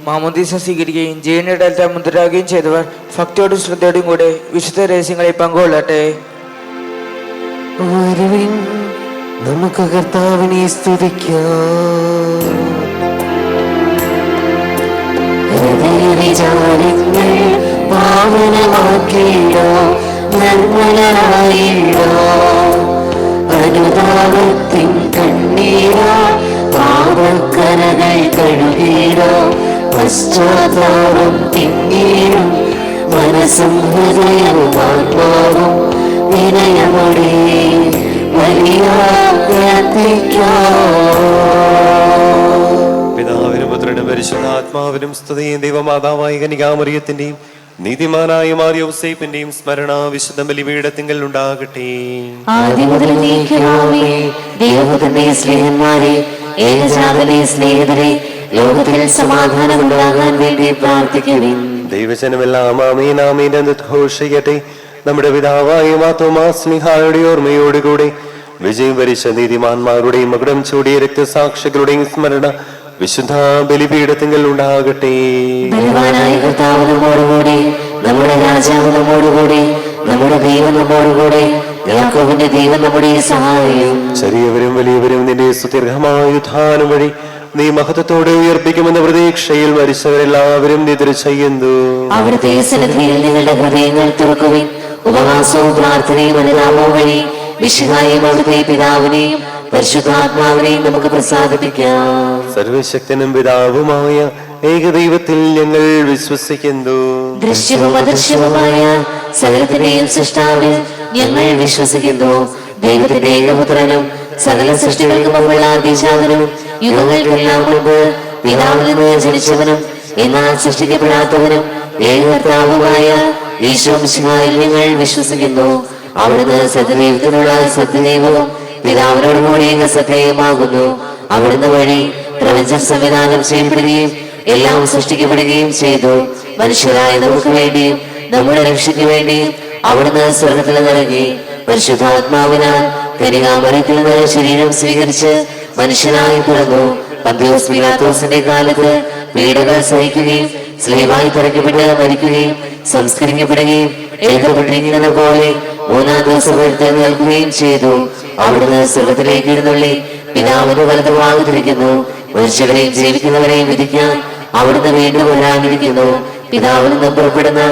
മാമോദീസ സ്വീകരിക്കുകയും ജീവനുടെ മുദ്രാകുകയും ചെയ്തവർ ഭക്തിയോടും ശ്രദ്ധയോടും കൂടെ വിശുദ്ധ രഹസ്യങ്ങളെ പങ്കുകൊള്ളട്ടെ. നമുക്ക് കർത്താവിനെ സ്തുതിക്കാം. ഹൃദയവിചാരങ്ങൾ പാവനമാക്കിയിടോ, നിർമ്മലനായിടോ, അനുതാപത്തിൻ കണ്ണീരോ, പാപക്കരകൾ കഴുകിയിടോ, പശ്ചാത്താപം തിങ്ങീടും മനസ്സും ഹൃദയവും ആത്മാവും വിനയമോടെ വലിയ പിതാവിനും പുത്രനും പരിശുദ്ധാത്മാവിനും സ്തുതിയും ദൈവമാതാവായ കന്യകാമറിയത്തിന്റെയും നീതിമാനായ മാർ യോസേപ്പിന്റെയും സ്മരണ വിശുദ്ധ ബലിപീഠത്തിങ്കൽ ഉണ്ടാകട്ടെ. ദൈവത്തിന്റെ സ്നേഹന്മാരെ, ഏകജാതനെ സ്നേഹിതരെ, ലോകത്തിൽ സമാധാനം ഉണ്ടാകാൻ വേണ്ടി പ്രാർത്ഥിക്കുവിൻ. ദൈവജനമെല്ലാം ആമേൻ ആമേൻ എന്ന് ഘോഷിക്കട്ടെ. നമ്മുടെ പിതാവായ മാർത്തോമാസ്ലിഹായുടെ ഓർമ്മയോടുകൂടെ വിജയം വരിച്ച നീതിമാന്മാരുടെയും മകുടം ചൂടിയ രക്തസാക്ഷികളുടെയും സ്മരണ വിശുദ്ധ ബലിപീഠത്തിങ്കൽ ഉണ്ടാകട്ടെ. ബലവാനായ കർത്താവ് നമ്മോടുകൂടി, നമ്മുടെ രാജാവ് നമ്മോടുകൂടി, നമ്മുടെ ദൈവം നമ്മോടുകൂടി, യാക്കോബിന്റെ ദൈവം നമ്മുടെ സഹായം. ചെറിയവരും വലിയവരും നിന്റെ സുദീർഘമായ ഉത്ഥാനം വഴി നീ മഹത്വത്തോടെ ഉയർപ്പിക്കുമെന്ന പ്രതീക്ഷയിൽ മരിച്ചവരെല്ലാവരും നിദ്ര ചെയ്യുന്നു. അവിടുത്തെ സന്നിധിയിൽ നിങ്ങളുടെ ഹൃദയങ്ങൾ തുറക്കുവിൻ. ഉപവാസവും പ്രാർത്ഥനയും അനുതാപവും വഴി വിശുദ്ധായും അവിടുത്തെ പിതാവിനെയും പരിശുദ്ധാത്മാവിനെയും നമുക്ക് പ്രസാദിപ്പിക്കാം. സർവശക്തനും പിതാവുമായ ഏകദൈവത്തിൽ ഞങ്ങൾ വിശ്വസിക്കുന്നു. ദൃശ്യവും അദൃശ്യവുമായ സകലത്തിന്റെയും സൃഷ്ടാവിൽ ഞങ്ങൾ വിശ്വസിക്കുന്നു. ദൈവത്തിന്റെ ഏകപുത്രനും സകല സൃഷ്ടികൾക്കും മുമ്പുള്ള ആദിജാതനും യുഗങ്ങൾക്കെല്ലാം മുമ്പ് പിതാവിൽ നിന്ന് ജനിച്ചവനും എന്നാൽ സൃഷ്ടിക്കപ്പെടാത്തവനും ഏകകർത്താവുമായ ഈശോ മിശിഹായിൽ ഞങ്ങൾ വിശ്വസിക്കുന്നു. അവിടുന്ന് സത്യദൈവത്തിനുള്ള സത്യദൈവവും പിതാവിനോടുകൂടി സത്യമാകുന്നു. അവിടുന്ന് വഴി പ്രപഞ്ചം സംവിധാനം ചെയ്യപ്പെടുകയും എല്ലാം സൃഷ്ടിക്കപ്പെടുകയും ചെയ്തു. മനുഷ്യരായ നമുക്ക് വേണ്ടിയും നമ്മുടെ രക്ഷയ്ക്ക് വേണ്ടിയും അവിടുന്ന് സ്വർഗത്തിൽ നിറങ്ങി. പരിശുദ്ധാത്മാവിനാൽ കന്യകാമറിയത്തിൽ നിന്ന് ശരീരം സ്വീകരിച്ച് മനുഷ്യനായി പിറന്നു. പന്തിയോസ് പീലാത്തോസിന്റെ കാലത്ത് പീഡകൾ സഹിക്കുകയും സ്ലേവായി തറയ്ക്കപ്പെട്ട് മരിക്കുകയും സംസ്കരിക്കപ്പെടുകയും എഴുതപ്പെട്ടിരിക്കുന്നത് പോലെ മൂന്നാം ദിവസം ഉയർത്തെഴുന്നേൽക്കുകയും ചെയ്തു. അവിടുന്ന് സ്വർഗത്തിലേക്ക് എഴുന്നള്ളി പിതാവിന്റെ വലതുഭാഗത്തിരിക്കുന്നു. മനുഷ്യരെയും ജീവിക്കുന്നവരെയും വിധിക്കാൻ അവിടുന്ന് വീണ്ടും വരാനിരിക്കുന്നു. പിതാവിൽ നിന്നും പുറപ്പെടുന്ന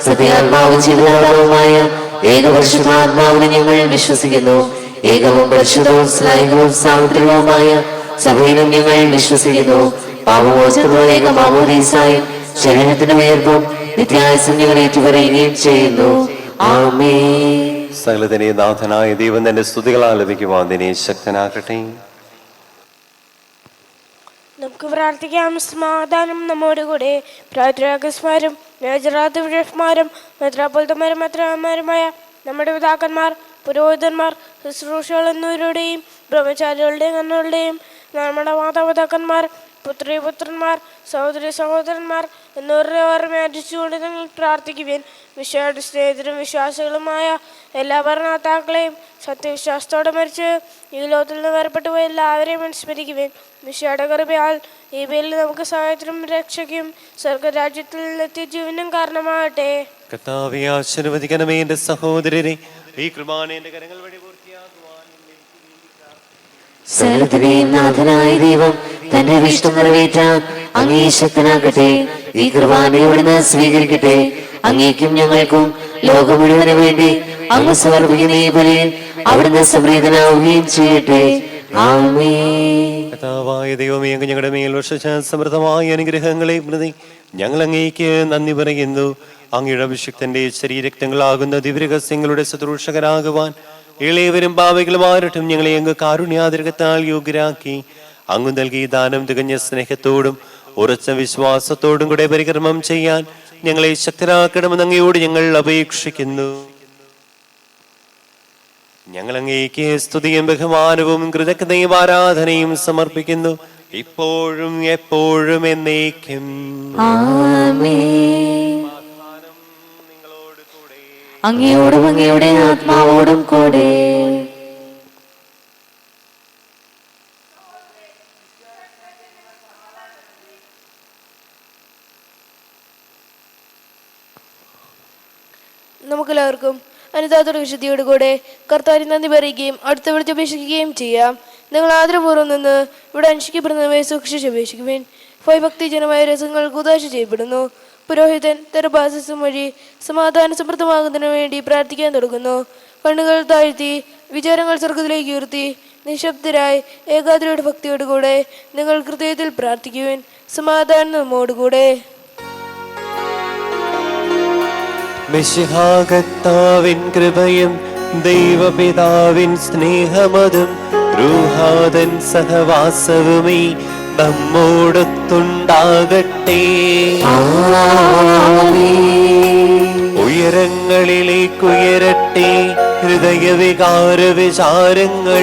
സത്യാത്മാവും ജീവിതാത്മാവുമായ ഏകപരിശുദ്ധാത്മാവിനെ ഞങ്ങൾ വിശ്വസിക്കുന്നു. ഏകവും പരിശുദ്ധവും സ്നേഹവും സാമുദ്രികവുമായ സഭയിലും ഞങ്ങൾ വിശ്വസിക്കുന്നു. പാപമോചനത്തിനുള്ള ഏക മാമോദീസായും ശരീരത്തിന്റെ ഉയർപ്പും നിത്യായുസ്സും ഞങ്ങൾ ഏറ്റുപറയുകയും ചെയ്യുന്നു. ആമേൻ. സകലത്തിനെ നാഥനായ ദൈവം തന്റെ സ്തുതികളാൽ ലഭിക്കുവാൻ നിന്നെ ശക്തനാക്കട്ടെ. നമുക്ക് പ്രാർത്ഥിക്കാം. സമാധാനം നമ്മോടുകൂടെ. പ്രാർത്ഥനാകസ്മാരും മേജറാധിപന്മാരും മെത്രാപ്പൊലിത്തമാരും മെത്രാന്മാരുമായ നമ്മുടെ പിതാക്കന്മാർ, പുരോഹിതന്മാർ, ശുശ്രൂഷകൾ എന്നിവരുടെയും ബ്രഹ്മചാരികളുടെയും കണ്ണുകളുടെയും നമ്മുടെ മാതാപിതാക്കന്മാർ, പുത്രിപുത്രന്മാർ, സഹോദരി സഹോദരന്മാർ എന്നിവരുടെ ഓർമ്മ അർജിച്ചുകൊണ്ട് നിങ്ങൾ പ്രാർത്ഥിക്കുവാൻ. വിശ്വാസ സ്നേഹിതരും വിശ്വാസികളുമായ എല്ലാ ഭരണകർത്താക്കളെയും സത്യവിശ്വാസത്തോടെ മരിച്ച് ഈ ലോകത്തിൽ നിന്ന് വേർപെട്ടു പോയ എല്ലാവരെയും അനുസ്മരിക്കുവാൻ. വിശ്വയുടെ കൃപയാൽ ഈ പേരിൽ നമുക്ക് സഹായത്തിനും രക്ഷയ്ക്കും സ്വർഗരാജ്യത്തിൽ നിത്യജീവനും കാരണമാകട്ടെ. കർത്താവേ, ആശീർവദിക്കണമേ എന്റെ സഹോദരരെ. ഈ കൃപാന എന്റെ കരങ്ങൾ വഴി പൂർത്തിയാക്കുവാൻ സകലത്തിന്റെയും നാഥനായ ദൈവം തന്റെ ഇഷ്ടം നിറവേറ്റാൻ അങ്ങേ ശക്തനാക്കട്ടെ. ഈ കൃപാനെ അവിടുന്ന് സ്വീകരിക്കട്ടെ. അങ്ങേക്കും ഞങ്ങൾക്കും ലോകം മുഴുവന് വേണ്ടി അങ്ങ് സമർപ്പിക്കുന്ന ഈ ബലിയിൽ അവിടുന്ന് സംപ്രീതനാവുകയും ചെയ്യട്ടെ. ആമേൻ. കർത്താവായ ദൈവമേ, അങ്ങ് ഞങ്ങളുടെ മേൽ വർഷിച്ച സമൃദ്ധമായ അനുഗ്രഹങ്ങളെ പ്രതി ഞങ്ങൾ അങ്ങേക്ക് നന്ദി പറയുന്നു. അങ്ങയുടെ അഭിഷിക്തന്റെ ശരീരക്തങ്ങളാകുന്ന ദിവ്യരഹസ്യങ്ങളുടെ ശുശ്രൂഷകരാകുവാൻ ഇളയവരും പാപികളുമാരട്ടും ഞങ്ങളെ അങ്ങ് കാരുണ്യാതിരകത്താൽ യോഗ്യരാക്കി. അങ്ങ് നൽകിയ ദാനം തികഞ്ഞ സ്നേഹത്തോടും ഉറച്ച വിശ്വാസത്തോടും കൂടെ പരികർമ്മം ചെയ്യാൻ ഞങ്ങളെ ശക്തരാക്കണമെന്ന് അങ്ങയോട് ഞങ്ങൾ അപേക്ഷിക്കുന്നു. ഞങ്ങൾ അങ്ങേക്ക് സ്തുതിയും ബഹുമാനവും കൃതജ്ഞതയും ആരാധനയും സമർപ്പിക്കുന്നു, ഇപ്പോഴും എപ്പോഴും എന്നേക്കും. ആമേൻ. അങ്ങയോടും അങ്ങയുടെ ആത്മാവോടും കൂടെ. നമുക്കെല്ലാവർക്കും അനുതാത്തോടെ വിശുദ്ധിയോടുകൂടെ കർത്താവിന് നന്ദി പറയുകയും അടുത്ത വിളിച്ചപേക്ഷിക്കുകയും ചെയ്യാം. നിങ്ങൾ ആദരപൂർവ്വം നിന്ന് ഇവിടെ അനുഷ്ഠിക്കപ്പെടുന്നവയെ സൂക്ഷിച്ച് അപേക്ഷിക്കുവാൻ ഭയഭക്തിജനമായ രസങ്ങൾ കുദാശ ചെയ്യപ്പെടുന്നു. പുരോഹിതൻ തെരഭാസം വഴി സമാധാന സമൃദ്ധമാകുന്നതിനു വേണ്ടി പ്രാർത്ഥിക്കാൻ തുടങ്ങുന്നു. കണ്ണുകൾ താഴ്ത്തി വിചാരങ്ങൾ സ്വർഗത്തിലേക്ക് ഉയർത്തി നിശബ്ദരായി ഏകാഗ്രയുടെ ഭക്തിയോടുകൂടെ നിങ്ങൾ ഹൃദയത്തിൽ പ്രാർത്ഥിക്കുവാൻ സമാധാനം നമ്മോടുകൂടെ. മിശിഹാകർത്താവിൻ കൃപയും ദൈവപിതാവിൻ സ്നേഹമതും റൂഹാദൻ സഹവാസവുമേ നമ്മോടൊത്തുണ്ടാകട്ടെ. ഉയരങ്ങളിലേക്കുയരട്ടെ ഹൃദയവികാര വിചാരങ്ങൾ,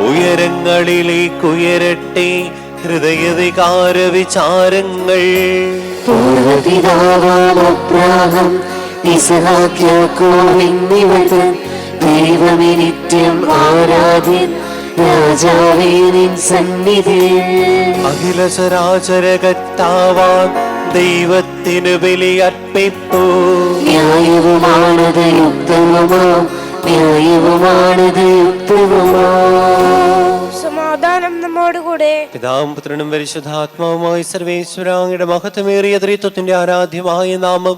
ഉയരങ്ങളിലേക്കുയരട്ടെ ഹൃദയവികാര വിചാരങ്ങൾ. പൂർവപിതാവാം അബ്രാഹാം ഇസ്ഹാക്ക് യാക്കോബ് എന്നിവർ ദൈവമേ നിത്യം ആരാധ്യൻ രാജാവേ നിൻ സന്നിധിയിൽ. അഖില ചരാചര കർത്താവാൻ ദൈവത്തിന് ബലിയർപ്പിപ്പൂ. ന്യായവുമാണത് യുക്തവുമാം, ന്യായവുമാണത് യുക്തവുമാം. സമാധാനം നമ്മോടുകൂടെ. പിതാവും പുത്രനും പരിശുദ്ധാത്മാവുമായി സർവേശ്വരാങ്ങയുടെ മഹത്വമേറിയ ത്രിത്വത്തിന്റെ ആരാധ്യമായ നാമം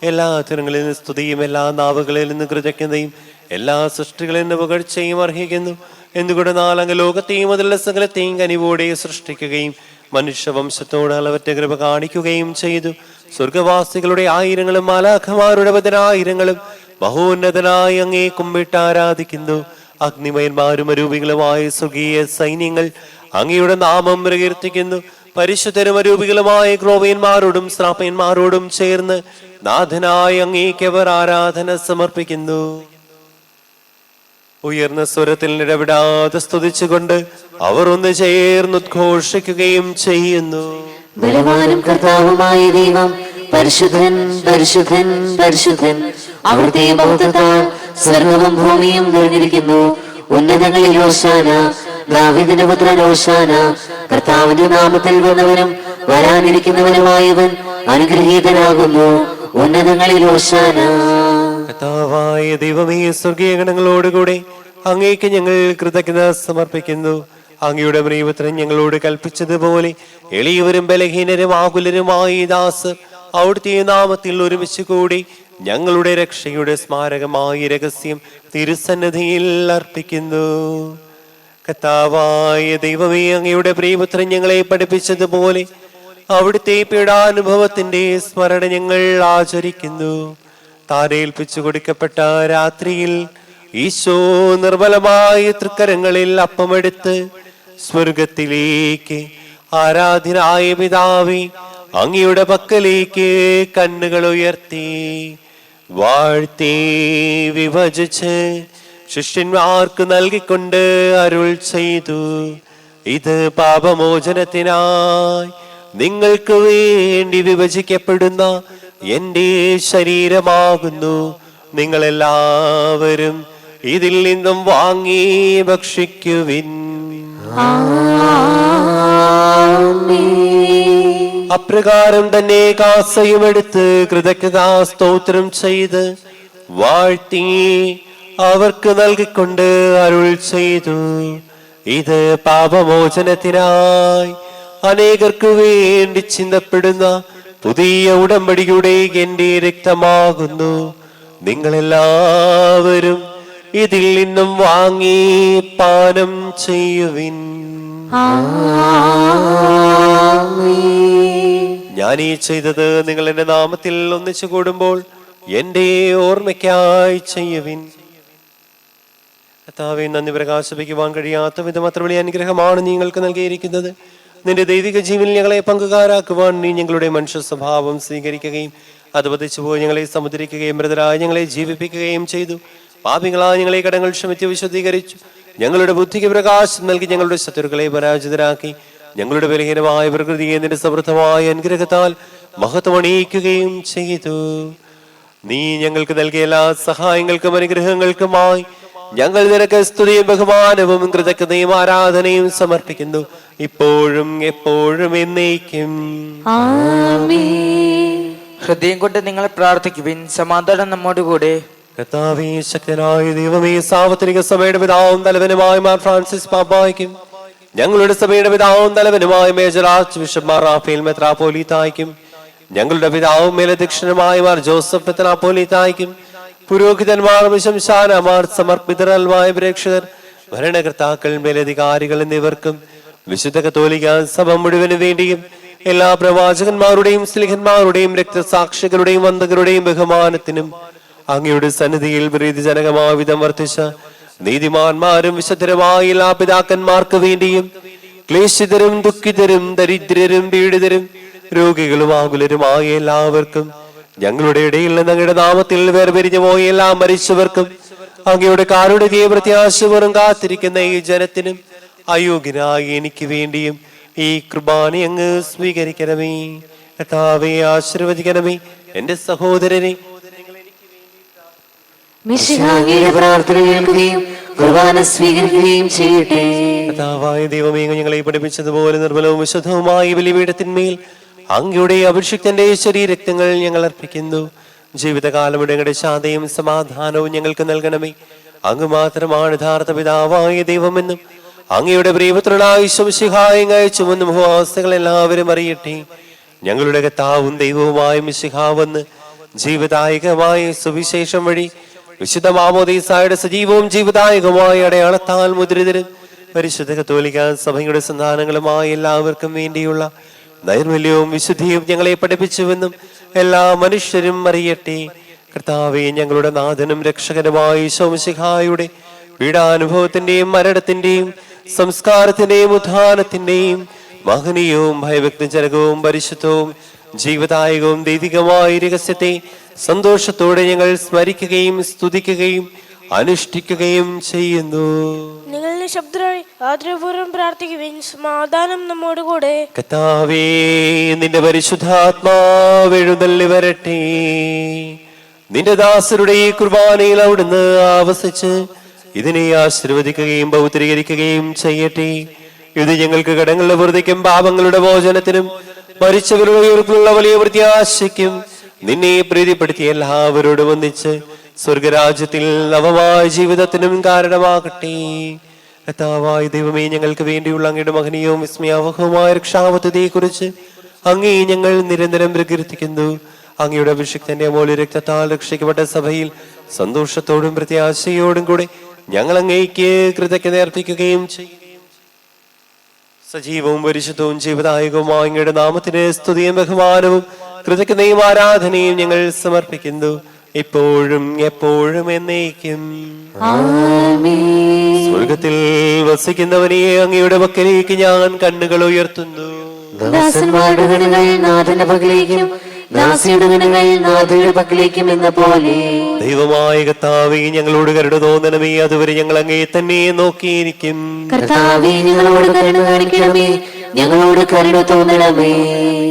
എല്ലാ തരങ്ങളിൽ നിന്ന് സ്തുതിയും എല്ലാ നാവുകളിൽ നിന്ന് കൃതജ്ഞതയും എല്ലാ സൃഷ്ടികളിൽ നിന്ന് പുകഴ്ചയും അർഹിക്കുന്നു. എന്തുകൊണ്ടെന്നാൽ അങ്ങ് ലോകത്തെയും അതിലുള്ള സകലത്തെയും കനിവോടെ സൃഷ്ടിക്കുകയും മനുഷ്യവംശത്തോട് അളവറ്റ കൃപ കാണിക്കുകയും ചെയ്തു. സ്വർഗവാസികളുടെ ആയിരങ്ങളും മാലാഖമാരുടെ പതിനായിരങ്ങളും മഹോന്നതനായി അങ്ങേ കുമ്പിട്ട് ആരാധിക്കുന്നു. അഗ്നിമയന്മാരും അരൂപികളുമായ സ്വർഗീയ സൈന്യങ്ങൾ അങ്ങയുടെ നാമം പ്രകീർത്തിക്കുന്നു. പരിശുദ്ധരും അരൂപികളുമായ ക്രോവ്യന്മാരോടും ശ്രാപ്പയന്മാരോടും ചേർന്ന് നാഥനായ അങ്ങേക്കവർ ആരാധന സമർപ്പിക്കുന്നു. ഉയർന്ന സ്വരത്തിൽ ഇടപെടാതെ സ്തുതിച്ചുകൊണ്ട് അവർ ഒന്ന് ചേർന്ന് ഉദ്ഘോഷിക്കുകയും ചെയ്യുന്നു. ബലവാനും കർത്താവുമായ ദൈവം പരിശുദ്ധൻ പരിശുദ്ധൻ പരിശുദ്ധൻ. അവിടുത്തെ മഹത്വത്താൽ സ്വർഗവും ഭൂമിയും നിറഞ്ഞിരിക്കുന്നു. ഉന്നതങ്ങളിൽ ഹോശാന, ദാവീദിന്റെ പുത്രൻ ഹോശാന. കർത്താവിന്റെ നാമത്തിൽ വന്നവനും വരാനിരിക്കുന്നവനുമായവൻ അനുഗ്രഹീതനാകുന്നു. ഉന്നതങ്ങളിൽ ഹോശാന. കർത്താവായ ദൈവമേ, സ്വർഗീയ ഗണങ്ങളോടുകൂടെ അങ്ങേക്ക് ഞങ്ങൾ കൃതജ്ഞത സമർപ്പിക്കുന്നു. അങ്ങയുടെ പ്രിയപുത്രൻ ഞങ്ങളോട് കൽപ്പിച്ചതുപോലെ എളിയവരും ബലഹീനരും ആകുലരുമായ ദാസർ അവിടുത്തെ നാമത്തിൽ ഒരുമിച്ച് കൂടി ഞങ്ങളുടെ രക്ഷയുടെ സ്മാരകമായ രഹസ്യം തിരുസന്നിധിയിൽ അർപ്പിക്കുന്നു. കർത്താവായ ദൈവമേ, അങ്ങയുടെ പ്രിയപുത്രൻ ഞങ്ങളെ പഠിപ്പിച്ചതുപോലെ അവിടുത്തെ പീഡാനുഭവത്തിന്റെ സ്മരണ ഞങ്ങൾ ആചരിക്കുന്നു. താരേൽപ്പിച്ചു കൊടുക്കപ്പെട്ട രാത്രിയിൽ ഈശോ നിർമ്മലമായ തൃക്കരങ്ങളിൽ അപ്പമെടുത്ത് സ്വർഗത്തിലേക്ക് ആരാധനായ പിതാവേ അങ്ങയുടെ പക്കലേക്ക് കണ്ണുകൾ ഉയർത്തി വാഴ്ത്തി വിഭജിച്ച് ശിഷ്യന്മാർക്ക് നൽകിക്കൊണ്ട് അരുൾ ചെയ്തു, ഇത് പാപമോചനത്തിനായി നിങ്ങൾക്ക് വേണ്ടി വിഭജിക്കപ്പെടുന്ന എന്റെ ശരീരമാകുന്നു. നിങ്ങളെല്ലാവരും ഇതിൽ നിന്നും വാങ്ങി ഭക്ഷിക്കുവിൻ. അപ്രകാരം തന്നെ കാസയും എടുത്ത് കൃതജ്ഞതാ സ്തോത്രം ചെയ്ത് വാഴ്ത്തി അവർക്ക് നൽകിക്കൊണ്ട് അരുൾ ചെയ്തു, ഇത് പാപമോചനത്തിനായി അനേകർക്ക് വേണ്ടി ചിന്തപ്പെടുന്ന പുതിയ ഉടമ്പടിയുടെ എന്റെ രക്തമാകുന്നു. നിങ്ങളെല്ലാവരും ഇതിൽ നിന്നും വാങ്ങി പാനം ചെയ്യുവിൻ. ഞാൻ ഈ ചെയ്തത് നിങ്ങൾ എന്റെ നാമത്തിൽ ഒന്നിച്ചു കൂടുമ്പോൾ എന്റെ ഓർമ്മയ്ക്കായി ചെയ്യുവിൻ. കർത്താവേ, നന്ദി പ്രകാശിപ്പിക്കുവാൻ കഴിയാത്ത വിധം അത്ര വലിയ അനുഗ്രഹമാണ് നിങ്ങൾക്ക് നൽകിയിരിക്കുന്നത്. നിന്റെ ദൈവിക ജീവനിൽ ഞങ്ങളെ പങ്കുകാരാക്കുവാൻ നീ ഞങ്ങളുടെ മനുഷ്യ സ്വഭാവം സ്വീകരിക്കുകയും അത് പതിച്ചുപോയി ഞങ്ങളെ സമുദ്രിക്കുകയും മൃതരായി ഞങ്ങളെ ജീവിപ്പിക്കുകയും ചെയ്തു. പാപികളായി ഞങ്ങളെ കടങ്ങൾ ക്ഷമിച്ച് വിശുദ്ധീകരിച്ചു. ഞങ്ങളുടെ ബുദ്ധിക്ക് പ്രകാശം നൽകി ഞങ്ങളുടെ ശത്രുക്കളെ പരാജിതരാക്കി ഞങ്ങളുടെ ബലഹീനമായ പ്രകൃതിയെ നിന്റെ സമൃദ്ധമായ അനുഗ്രഹത്താൽ മഹത്വമണിയിക്കുകയും ചെയ്തു. നീ ഞങ്ങൾക്ക് നൽകിയ എല്ലാ സഹായങ്ങൾക്കും അനുഗ്രഹങ്ങൾക്കുമായി ഞങ്ങൾ നിനക്ക് സ്തുതിയും ബഹുമാനവും കൃതജ്ഞതയും ആരാധനയും സമർപ്പിക്കുന്നു, ഇപ്പോഴും എപ്പോഴും എന്നേക്കും. ഹൃദയം കൊണ്ട് നിങ്ങൾ പ്രാർത്ഥിക്കുവിൻ. സമാധാനം നമ്മോടുകൂടെ. കർത്താവേ, ശക്തനായ ദൈവമേ, സാർവത്രിക സഭയുടെ പിതാവും തലവനുമായ മാർ ഫ്രാൻസിസ് പാപ്പായ്ക്കും ഞങ്ങളുടെ സഭയുടെ പിതാവും തലവനുമായ major archbishop Mar Raphael മെത്രാപ്പോലീത്തായ്ക്കും ഞങ്ങളുടെ പിതാവും മേലധ്യക്ഷനുമായ മാർ ജോസഫ് മെത്രാപ്പോലീത്തായ്ക്കും പുരോഹിതന്മാർ, ശംശാനമാർ, സമർപ്പിതരൽമായ പ്രേക്ഷകർ, ഭരണകർത്താക്കൾ, മേലധികാരികൾ എന്നിവർക്കും വിശുദ്ധ കത്തോലിക്ക സഭ മുഴുവന് വേണ്ടിയും എല്ലാ പ്രവാചകന്മാരുടെയും സ്ലിഹന്മാരുടെയും രക്തസാക്ഷികളുടെയും വന്ദകരുടെയും ബഹുമാനത്തിനും അങ്ങയുടെ സന്നിധിയിൽ പ്രീതിജനകമായ വിധം വർദ്ധിച്ച നീതിമാന്മാരും വിശുദ്ധരുമായ എല്ലാ പിതാക്കന്മാർക്ക് വേണ്ടിയും ക്ലേശിതരും ദുഃഖിതരും ദരിദ്രരും പീഡിതരും രോഗികളും ആകുലരുമായ എല്ലാവർക്കും ഞങ്ങളുടെ ഇടയിൽ നിന്ന് അങ്ങയുടെ നാമത്തിൽ വേർപിരിഞ്ഞു പോയ എല്ലാ മരിച്ചവർക്കും അങ്ങയുടെ കാരുണ്യത്തെ പ്രത്യാശപൂർവ്വം കാത്തിരിക്കുന്ന ഈ ജനത്തിനും അയോഗ്യനായി എനിക്ക് വേണ്ടിയും ഈ കുർബാന അങ്ങ് സ്വീകരിക്കണമേ. കർത്താവേ, ആശീർവദിക്കണമേ. എന്റെ സഹോദരനെ മിശിഹായുടെ പ്രാർത്ഥന കേൾക്കുകയും കുർബാന സ്വീകരിക്കുകയും ചെയ്യട്ടെ. കർത്താവായ ദൈവമേ, ഞങ്ങളെ പഠിപ്പിച്ചതുപോലെ നിർമ്മലവും വിശുദ്ധവുമായ ബലിപീഠത്തിന്മേൽ അങ്ങയുടെ അഭിഷിക്തന്റെ ശരീരരക്തങ്ങൾ ഞങ്ങൾ അർപ്പിക്കുന്നു. ജീവിതകാലം ഞങ്ങളുടെ ശാന്തയും സമാധാനവും ഞങ്ങൾക്ക് നൽകണമേ. അങ്ങ് മാത്രമാണ് യഥാർത്ഥ പിതാവായ ദൈവമെന്നും അങ്ങയുടെ പ്രിയപുത്രനായ മിശിഹായെ അയച്ചുവെന്നും ഭൂവാസികൾ എല്ലാവരും അറിയട്ടെ. ഞങ്ങളുടെ കർത്താവും ദൈവവുമായ മിശിഹാവെന്ന് ജീവദായകമായ സുവിശേഷം വഴി വിശുദ്ധ മാമോദീസായുടെ സജീവവും ജീവദായകമായ അടയാളത്താൽ മുദ്രിതരും പരിശുദ്ധ കത്തോലിക്ക സഭയുടെ സന്താനങ്ങളുമായ എല്ലാവർക്കും വേണ്ടിയുള്ള നൈർമല്യവും വിശുദ്ധിയും ഞങ്ങളെ പഠിപ്പിച്ചുവെന്നും എല്ലാ മനുഷ്യരും അറിയട്ടെ. കർത്താവേ, ഞങ്ങളുടെ നാഥനും രക്ഷകനുമായ ഈശോ മിശിഹായുടെ പീഡാനുഭവത്തിന്റെയും മരണത്തിന്റെയും സംസ്കാരത്തിന്റെയും ഉത്ഥാനത്തിന്റെയും മഹനീയവും ഭയഭക്തിജനകവും പരിശുദ്ധവും ജീവദായകവും ദൈവികമായ രഹസ്യത്തെ സന്തോഷത്തോടെ ഞങ്ങൾ സ്മരിക്കുകയും സ്തുതിക്കുകയും അനുഷ്ഠിക്കുകയും ചെയ്യുന്നു. നിങ്ങൾ നിശബ്ദരായി ആദരപൂർവ്വം പ്രാർത്ഥിക്കുവിൻ. സമാധാനം നമ്മോട് കൂടെ. കർത്താവേ, നിന്റെ പരിശുദ്ധാത്മാവ് എഴുന്നള്ളി വരട്ടെ. നിന്റെ ദാസരുടെ ഈ കുർബാനയിൽ അവിടുന്ന് ആവസിച്ച് ഇതിനെ ആശീർവദിക്കുകയും പൗത്രീകരിക്കുകയും ചെയ്യട്ടെ. ഇത് ഞങ്ങൾക്ക് കടങ്ങളുടെ വൃദ്ധിക്കും പാപങ്ങളുടെ മോചനത്തിനും മരിച്ചവരുടെ ഉയർപ്പുള്ള വലിയ പ്രത്യാശയ്ക്കും നിന്നെ പ്രീതിപ്പെടുത്തിയ എല്ലാവരോടും ഒന്നിച്ച് സ്വർഗരാജ്യത്തിൽ നവമായ ജീവിതത്തിനും കാരണമാകട്ടെ. കർത്താവായ ദൈവമേ, ഞങ്ങൾക്ക് വേണ്ടിയുള്ള അങ്ങയുടെ മഹനീയവും വിസ്മയാവഹവുമായ രക്ഷാപദ്ധതിയെ കുറിച്ച് അങ്ങേ ഞങ്ങൾ നിരന്തരം പ്രകീർത്തിക്കുന്നു. അങ്ങയുടെ അഭിഷിക്തന്റെ അമൂല്യ രക്തത്താൽ രക്ഷിക്കപ്പെട്ട സഭയിൽ സന്തോഷത്തോടും പ്രത്യാശയോടും കൂടെ ഞങ്ങൾ അങ്ങേക്ക് കൃതജ്ഞത അർപ്പിക്കുകയും ചെയ്യും. സജീവവും പരിശുദ്ധവും ജീവദായകവുമായ അങ്ങയുടെ നാമത്തിന് സ്തുതിയും ബഹുമാനവും കൃതജ്ഞതയും ആരാധനയും ഞങ്ങൾ സമർപ്പിക്കുന്നു, ഇപ്പോഴും എപ്പോഴും എന്നേക്കും. സ്വർഗത്തിൽ വസിക്കുന്നവനെ അങ്ങയുടെ പക്കലേക്ക് ഞാൻ കണ്ണുകൾ ഉയർത്തുന്നു. ദാസന്മാരുടെ ഗണങ്ങൾ നാഥന്റെ പക്കലേക്കും ദാസിയുടെ ഗണങ്ങൾ നാഥയുടെ പക്കലേക്കും എന്ന പോലെ. ദൈവമായ കർത്താവേ, ഞങ്ങളോട് കരുണ തോന്നണമേ. അതുവരെ ഞങ്ങൾ അങ്ങേ തന്നെ നോക്കിയിരിക്കും. കർത്താവേ, ഞങ്ങളോട് കരുണ കാണിക്കണമേ. ഞങ്ങളോട് കരുണ തോന്നണമേ.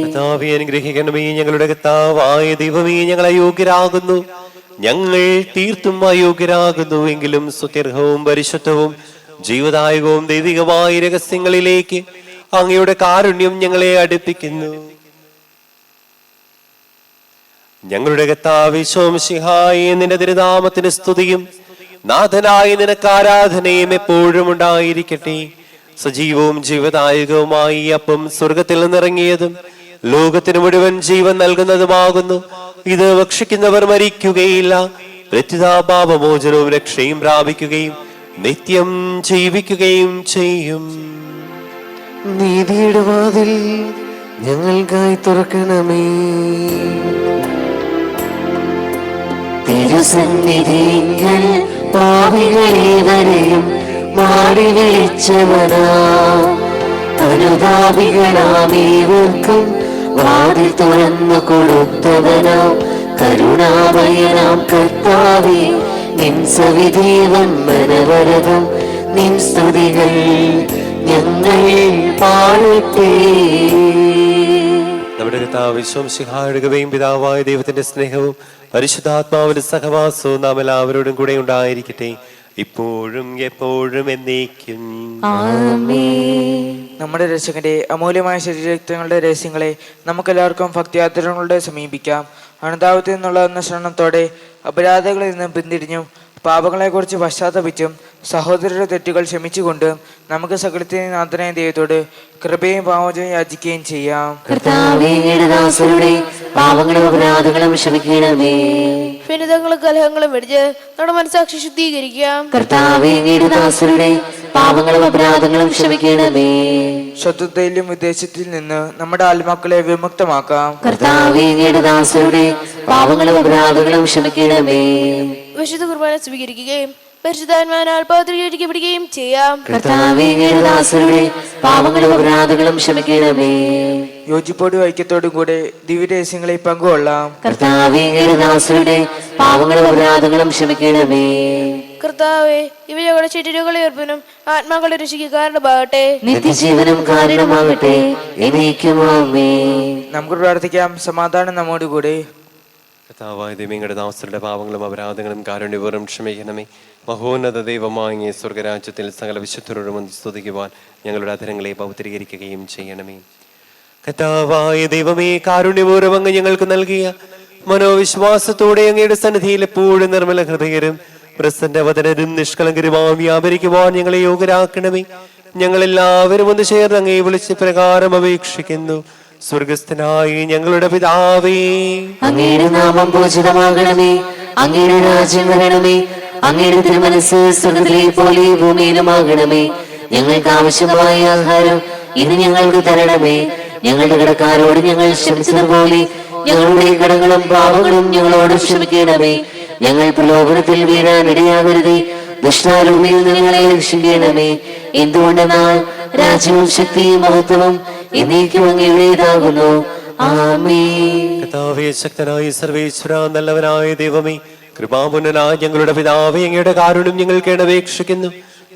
കർത്താവേ, അനുഗ്രഹിക്കണമേ. ഞങ്ങളുടെ കർത്താവായ ദൈവമേ, ഞങ്ങൾ അയോഗ്യരാകുന്നു. ഞങ്ങൾ തീർത്തും അയോഗ്യരാകുന്നു. എങ്കിലും സ്തുത്യർഹവും പരിശുദ്ധവും ജീവദായകവും ദൈവികമായ രഹസ്യങ്ങളിലേക്ക് അങ്ങയുടെ കാരുണ്യം ഞങ്ങളെ അടുപ്പിക്കുന്നു. ഞങ്ങളുടെ കർത്താവേ ഈശോ മിശിഹായേ, നിന്റെ തിരുനാമത്തിന് സ്തുതിയും നാഥനായ നിനക്ക് ആരാധനയും എപ്പോഴും ഉണ്ടായിരിക്കട്ടെ. സജീവവും ജീവദായകവുമായി ഈ അപ്പം സ്വർഗത്തിൽ നിന്നിറങ്ങിയതും ലോകത്തിന് മുഴുവൻ ജീവൻ നൽകുന്നതുമാകുന്നു. ഇത് ഭക്ഷിക്കുന്നവർ മരിക്കുകയില്ല, പാപമോചനവും രക്ഷയും പ്രാപിക്കുകയും നിത്യം ജീവിക്കുകയും ചെയ്യും. നീതിയുടെ വാതിൽ ഞങ്ങൾക്കായി തുറക്കണമേ. തിരുസന്നിധികൾ പാപികളേവരെയും മാറി വിളിച്ചവനാ, അനുതാപികളാമേവർക്കും വാതിൽ തുറന്നു കൊടുത്തവനാ, കരുണാമയനാം കർത്താവേ, നിൻ സവിധേവൻ മനവരതം നിൻ സ്തുതികൾ ഞങ്ങൾ പാടട്ടെ. നമ്മുടെ കർത്താവ് ഈശോ മിശിഹായുടെ കൃപയും പിതാവായ ദൈവത്തിന്റെ സ്നേഹവും പരിശുദ്ധാത്മാവിന്റെ സഹവാസവും നാം എല്ലാവരോടും കൂടെ ഉണ്ടായിരിക്കട്ടെ. ഇപ്പോഴും എപ്പോഴും എന്നേക്കും. ആമേൻ. നമ്മുടെ രക്ഷകന്റെ അമൂല്യമായ ശരീരങ്ങളുടെ രഹസ്യങ്ങളെ നമുക്കെല്ലാവർക്കും ഭക്തിയാദരങ്ങളോടെ സമീപിക്കാം. അനുതാപത്തിൽ നിന്നുള്ള അന്വേഷണത്തോടെ അപരാധങ്ങളിൽ നിന്ന് പിന്തിരിഞ്ഞും പാപങ്ങളെക്കുറിച്ച് പശ്ചാത്തപിച്ചും സഹോദരരുടെ തെറ്റുകൾ ക്ഷമിച്ചുകൊണ്ട് നമുക്ക് സകലത്തിന് നാഥനായ ദൈവത്തോട് കൃപയും പാവോചനവും യാചിക്കുകയും ചെയ്യാം. കർത്താവേ, അങ്ങയുടെ ദാസരുടെ പാപങ്ങളും അപരാധങ്ങളും ക്ഷമിക്കണമേ. ഭിന്നതകളും കലഹങ്ങളും വെടിച്ച് നമ്മുടെ മനസ്സാക്ഷി ശുദ്ധീകരിക്കാം. കർത്താവേ, അങ്ങയുടെ ദാസരുടെ പാപങ്ങളും അപരാധങ്ങളും ക്ഷമിക്കണമേ. ശത്രുതയിലും വിദേശത്തിൽ നിന്ന് നമ്മുടെ ആത്മാക്കളെ വിമുക്തമാക്കാം. കർത്താവേ, അങ്ങയുടെ ദാസരുടെ പാപങ്ങളും അപരാധങ്ങളും ക്ഷമിക്കണമേ. വിശുദ്ധ കുർബാന സ്വീകരിക്കുകയും പരിശുദ്ധാത്മാവിനാൽ പൗത്രീകരിക്കപ്പെടുകയും ചെയ്യാം. കർത്താവേ, അങ്ങയുടെ ദാസരുടെ പാപങ്ങളും അപരാധങ്ങളും ക്ഷമിക്കണമേ. യോജിപ്പോടും ഐക്യത്തോടും കൂടെ ദിവ്യരഹസ്യങ്ങളെ പങ്കുകൊള്ളാം. കർത്താവേ, അങ്ങയുടെ ദാസരുടെ പാപങ്ങളും അപരാധങ്ങളും ക്ഷമിക്കണമേ. കർത്താവെ, ഇവ ഞങ്ങളുടെ ശരീരങ്ങളെ ഉയർപ്പനും ആത്മാക്കളെ രക്ഷിക്കുക കാരണമാകട്ടെ. നിത്യജീവനം കാരണമാകട്ടെ. എന്നേക്കും ആമേൻ. നമുക്ക് പ്രാർത്ഥിക്കാം. സമാധാനം നമ്മോടുകൂടെ. കർത്താവായ ദൈവങ്ങളുടെ ദാസരുടെ പാപങ്ങളും അപരാധങ്ങളും കാരുണ്യപൂർവ്വം ക്ഷമിക്കണമേ. മഹോന്നത ദൈവമായ സ്വർഗരാജ്യത്തിൽ സകല വിശുദ്ധരോടും സ്തുതിക്കുവാൻ ഞങ്ങളുടെ അധരങ്ങളെ പൗത്രീകരിക്കുകയും ചെയ്യണമേ. കർത്താവായ ദൈവമേ, കാരുണ്യപൂർവ്വം അങ്ങ് ഞങ്ങൾക്ക് നൽകിയ മനോവിശ്വാസത്തോടെ അങ്ങയുടെ സന്നിധിയിൽ എപ്പോഴും നിർമ്മല ഹൃദയരും പ്രസന്നവദനരും നിഷ്കളങ്കരുമായി വ്യാപരിക്കുവാൻ ഞങ്ങളെ യോഗ്യരാക്കണമേ. ഞങ്ങളെല്ലാവരും ഒന്ന് ചേർന്ന് അങ്ങയെ വിളിച്ച് പ്രകാരം അപേക്ഷിക്കുന്നു. സ്വർഗസ്ഥനായ ഞങ്ങളുടെ പിതാവേ, അങ്ങയുടെ നാമം പൂജിതമാകണമേ. അങ്ങയുടെ രാജ്യം വരണമേ. അങ്ങയുടെ തിരുമനസ്സ് സ്വർഗ്ഗത്തിലെ പോലെ ഭൂമിയിലുമാകണമേ. ഞങ്ങൾക്ക് ആവശ്യമായ ആഹാരം ഇന്ന് ഞങ്ങൾക്ക് തരണമേ. ഞങ്ങളുടെ കടക്കാരോട് ഞങ്ങൾ ക്ഷമിച്ചതുപോലെ ഞങ്ങളുടെ കടങ്ങളും പാപങ്ങളും ഞങ്ങളോട് ക്ഷമിക്കണമേ. ഞങ്ങൾ പ്രലോഭനത്തിൽ വീഴാൻ ഇടയാകരുതേ. ദുഷ്ടാരൂപിയിൽ നിന്ന് ഞങ്ങളെ രക്ഷിക്കണമേ. എന്തുകൊണ്ടെന്നാൽ രാജ്യവും ശക്തിയും മഹത്വവും എന്നേക്കും അങ്ങയുടേതാകുന്നു. ആമേൻ. കർത്താവേ, ശക്തനായ സർവേശ്വര, നല്ലവനായ ദൈവമേ, കൃപാപൂർണ്ണനായ ഞങ്ങളുടെ പിതാവേ, അങ്ങയുടെ കാരുണ്യം ഞങ്ങൾക്ക് അപേക്ഷിക്കുന്നു.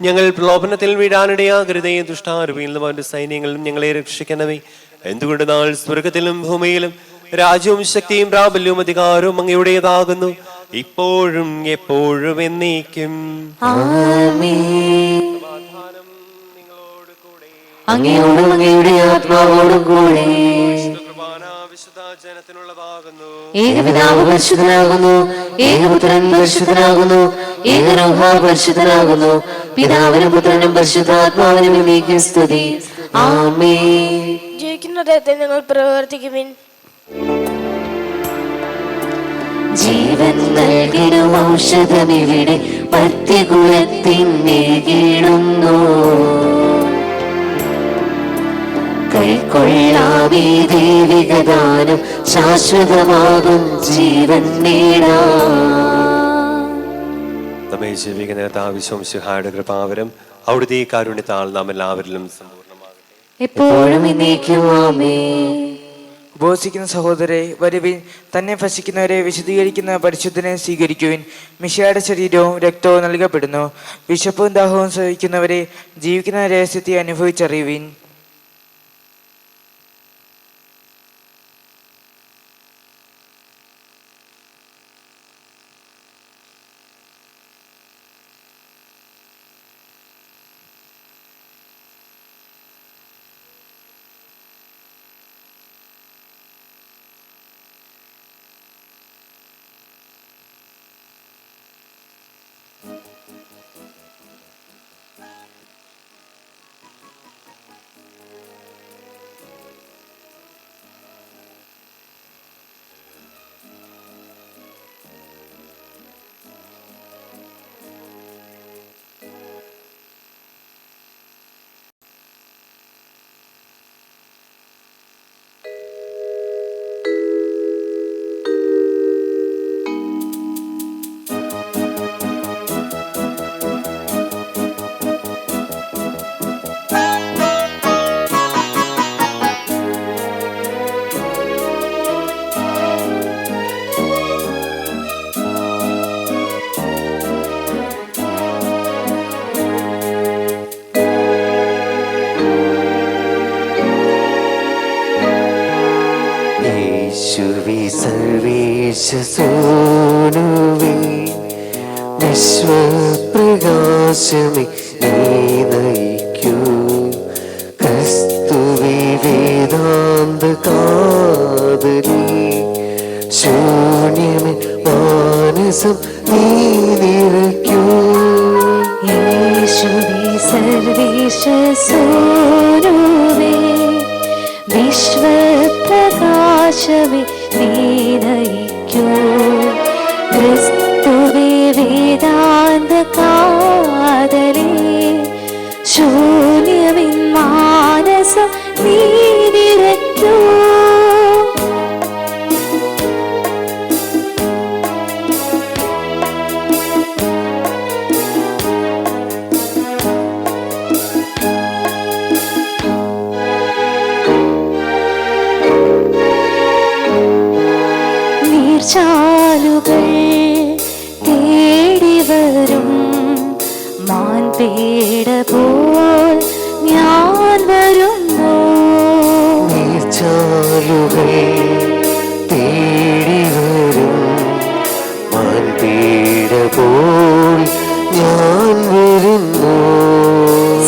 ഞങ്ങൾ പ്രലോഭനത്തിൽ വീഴാനിടയാകരുതേ. ദുഷ്ടാരൂപിയിൽ നിന്നും അവന്റെ സൈന്യങ്ങളിലും ഞങ്ങളെ രക്ഷിക്കണമേ. എന്തുകൊണ്ട് നാൾ സ്വർഗത്തിലും ഭൂമിയിലും രാജ്യവും ശക്തിയും പ്രാബല്യവും അധികാരവും അങ്ങയുടേതാകുന്നു, ഇപ്പോഴും എപ്പോഴും എന്നേക്കും. ആമേൻ. അങ്ങയോടും അങ്ങയുടെ ആത്മാവോടും കൂടെ ഏകപിതാവ് പരിശുദ്ധനാകുന്നു. ഏകപുത്രൻ പരിശുദ്ധനാകുന്നു. ഏകരൂഹ പരിശുദ്ധനാകുന്നു. പിതാവിനും പുത്രനും പരിശുദ്ധാത്മാവിനും എന്നേക്കും സ്തുതി. ആമേൻ. ജയിക്കുന്ന ദൈവത്തെ ഞങ്ങൾ പ്രവർത്തിക്കുവിൻ. ജീവൻ നൽകിടും ഔഷധമിവിടെ പത്യകുലത്തിനെ കീഴുന്നു. കൈക്കൊള്ളാമീ ദൈവികദാനം ശാശ്വതമാകും ജീവൻ നേടാം. നമ്മെ ജീവിക്കുന്ന കർത്താവിശ്വംസിഹായുടെ കൃപാവരം അവിടുത്തെ കാരുണ്യത്താൽ നാം എല്ലാവരിലും സമ്പൂർണ്ണമാകട്ടെ. എപ്പോഴും എന്നേക്കും ആമേൻ. ഉപവസിക്കുന്ന സഹോദരെ, വരുവിൻ. തന്നെ ഭസിക്കുന്നവരെ വിശദീകരിക്കുന്ന പരിശുദ്ധനെ സ്വീകരിക്കുവിൻ. മിശിഹായുടെ ശരീരവും രക്തവും നൽകപ്പെടുന്നു. വിശപ്പും ദാഹവും സഹിക്കുന്നവരെ ജീവിക്കുന്ന രഹസ്യത്തെ അനുഭവിച്ചറിയുവിൻ. സർവേശ സോനുവേ വിശ്വപ്രകാശമേ പ്രകാശമേ നീ നയിക്കൂ. ക്രിസ്തുവേ വേദാന്ത കാതലി ശൂന്യമേ മാനസം നീ നിറയ്ക്കൂ. യേശുവേ സർവേശ സോനുവേ വിശ്വപ്രകാശമേ നീ നയിക്കൂ. ക്രിസ്തുവേ വേദാന്ത കാതലേ ശൂന്യമിൻ മാനസം നീ നിറയ്ക്കൂ. നീർച്ചാലുകൾ തേടി വരും മാൻപേട പോൽ ഞാൻ വരുന്നു. നീർച്ചാലുകൾ തേടി വരും മാൻപീട പോൽ ഞാൻ വരുന്നു.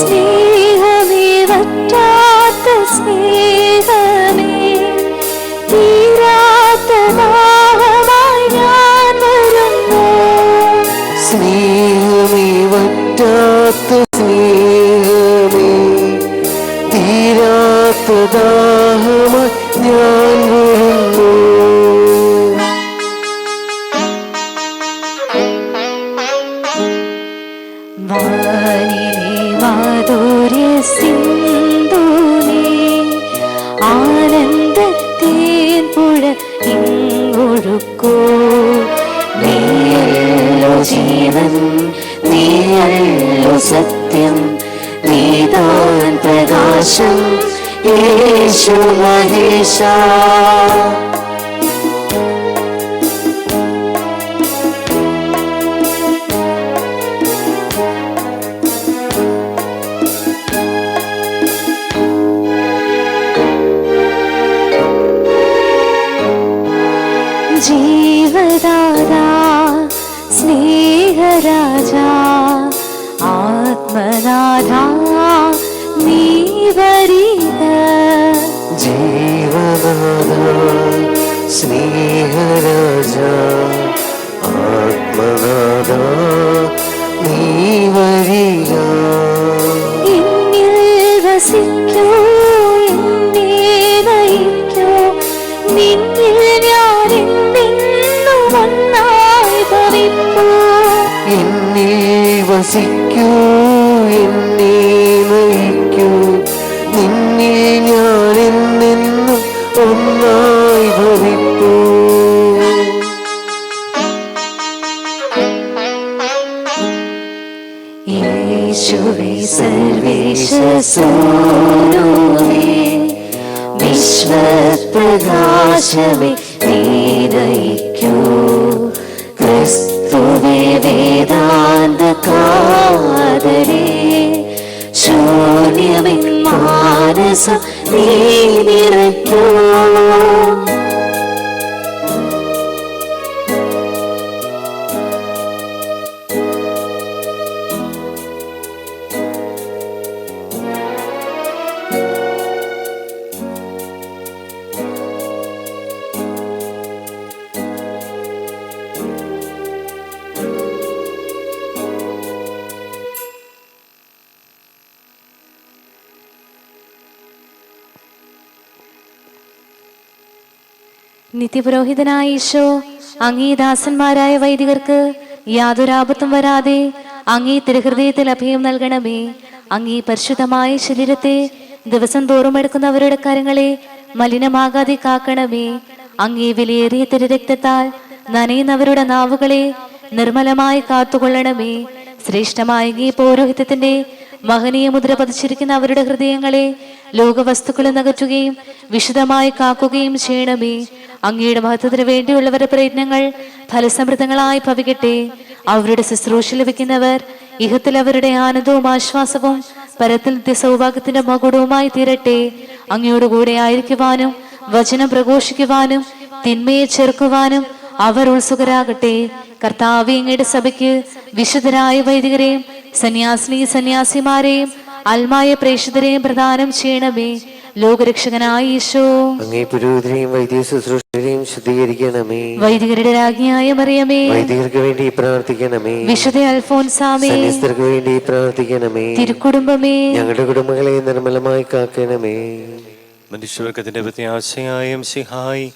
സ്നേഹമേ വറ്റാത്ത സ്നേഹമേ തീരാത്ത ദാഹമായി ഞാൻ വരുന്നു. സ്നേഹമേ വറ്റാത്ത സ്നേഹമേ തീരാത്ത ദാഹമായി ഞാൻ വരുന്നു. വാനിലെ മാധുര്യ സിന്ധുനേ ആനന്ദത്തേൻ പുഴ ഇങ്ങൊഴുക്കൂ. നീയല്ലോ ജീവൻ നീയല്ലോ സത്യം നീതാൻ പ്രകാശം യേശു മഹേശ. ജീവദാതാ സ്നേഹരാജാ ആത്മനാഥാ നീ വരിക. ജീവനാഥ സ്നേഹരാജ ആത്മനാഥ നീ വരിക. എന്നിൽ വസിക്കൂ എന്നെ നയിക്കൂ. നിന്നിൽ ഞാൻ എന്നെന്നും ഒന്നായി ഭവിപ്പൂ. എന്നിൽ വസിക്കൂ എന്നെ നയിക്കൂ. നിന്നിൽ ഞാൻ എന്നെന്നും ഒന്നായി ഭവിപ്പൂ. യേശുവേ സർവേശ സോനുവേ വിശ്വപ്രകാശമേ നീ നയിക്കൂ. ക്രിസ്തുവേ വേദാന്ത കാതലേ ശൂന്യമിൻ മാനസം നീ നിറയ്ക്കൂ. നിത്യപുരോഹിതനായ ഈശോ അങ്ങേ ദാസന്മാരായ വൈദികർക്ക് യാതൊരാപത്തും വരാതെ അങ്ങേ തിരുഹൃദയത്തിൽ അഭയം നൽകണമേ. അങ്ങേ പരിശുദ്ധമായ ശരീരത്തെ ദിവസം തോറും എടുക്കുന്നവരുടെ കരങ്ങളെ മലിനമാകാതെ കാക്കണമേ. അങ്ങേ വിലയേറിയ തിരുരക്തത്താൽ നനയുന്നവരുടെ നാവുകളെ നിർമ്മലമായി കാത്തുകൊള്ളണമേ. ശ്രേഷ്ഠമായ ഈ പൗരോഹിത്യത്തിന്റെ മഹനീയ മുദ്ര പതിച്ചിരിക്കുന്ന അവരുടെ ഹൃദയങ്ങളെ ലോകവസ്തുക്കളിൽ നകറ്റുകയും വിശുദ്ധമായി കാക്കുകയും ചെയ്യണമേ. അങ്ങയുടെ മഹത്വത്തിന് വേണ്ടിയുള്ളവരുടെ പ്രയത്നങ്ങൾ ഫലസമൃദ്ധങ്ങളായി ഭവിക്കട്ടെ. അവരുടെ ശുശ്രൂഷ ലഭിക്കുന്നവർ ഇഹത്തിൽ അവരുടെ ആനന്ദവും ആശ്വാസവും പരത്തിൽ നിത്യ സൗഭാഗ്യത്തിന്റെ മകുടവുമായി തീരട്ടെ. അങ്ങയോട് കൂടെ ആയിരിക്കുവാനും വചനം പ്രഘോഷിക്കുവാനും തിന്മയെ ചെറുക്കുവാനും അവർ ഉത്സുകരാകട്ടെ. കർത്താവേ, അങ്ങയുടെ സഭയ്ക്ക് വിശുദ്ധരായ വൈദികരെയും സന്യാസിമാരെയും ആത്മായ പ്രേക്ഷിതരെയും പ്രദാനം ചെയ്യണമേ. ലോകരക്ഷകനായ ഈശോ, അങ്ങേ പുരോഹിതരെയും വൈദ്യ ശുശ്രൂഷകരെയും ശുദ്ധീകരിക്കണമേ. വൈദികരുടെ രാജ്ഞിയായ മറിയമേ, വൈദികർക്ക് വേണ്ടി പ്രാർത്ഥിക്കണമേ. വിശുദ്ധ അൽഫോൻസാമേ, സന്യസ്തർക്ക് വേണ്ടി പ്രാർത്ഥിക്കണമേ. തിരുക്കുടുംബമേ, ഞങ്ങളുടെ കുടുംബങ്ങളെ നിർമ്മലമായി കാക്കണമേ. മനുഷ്യവർഗത്തിന്റെ പ്രത്യാശയായും സിഹായി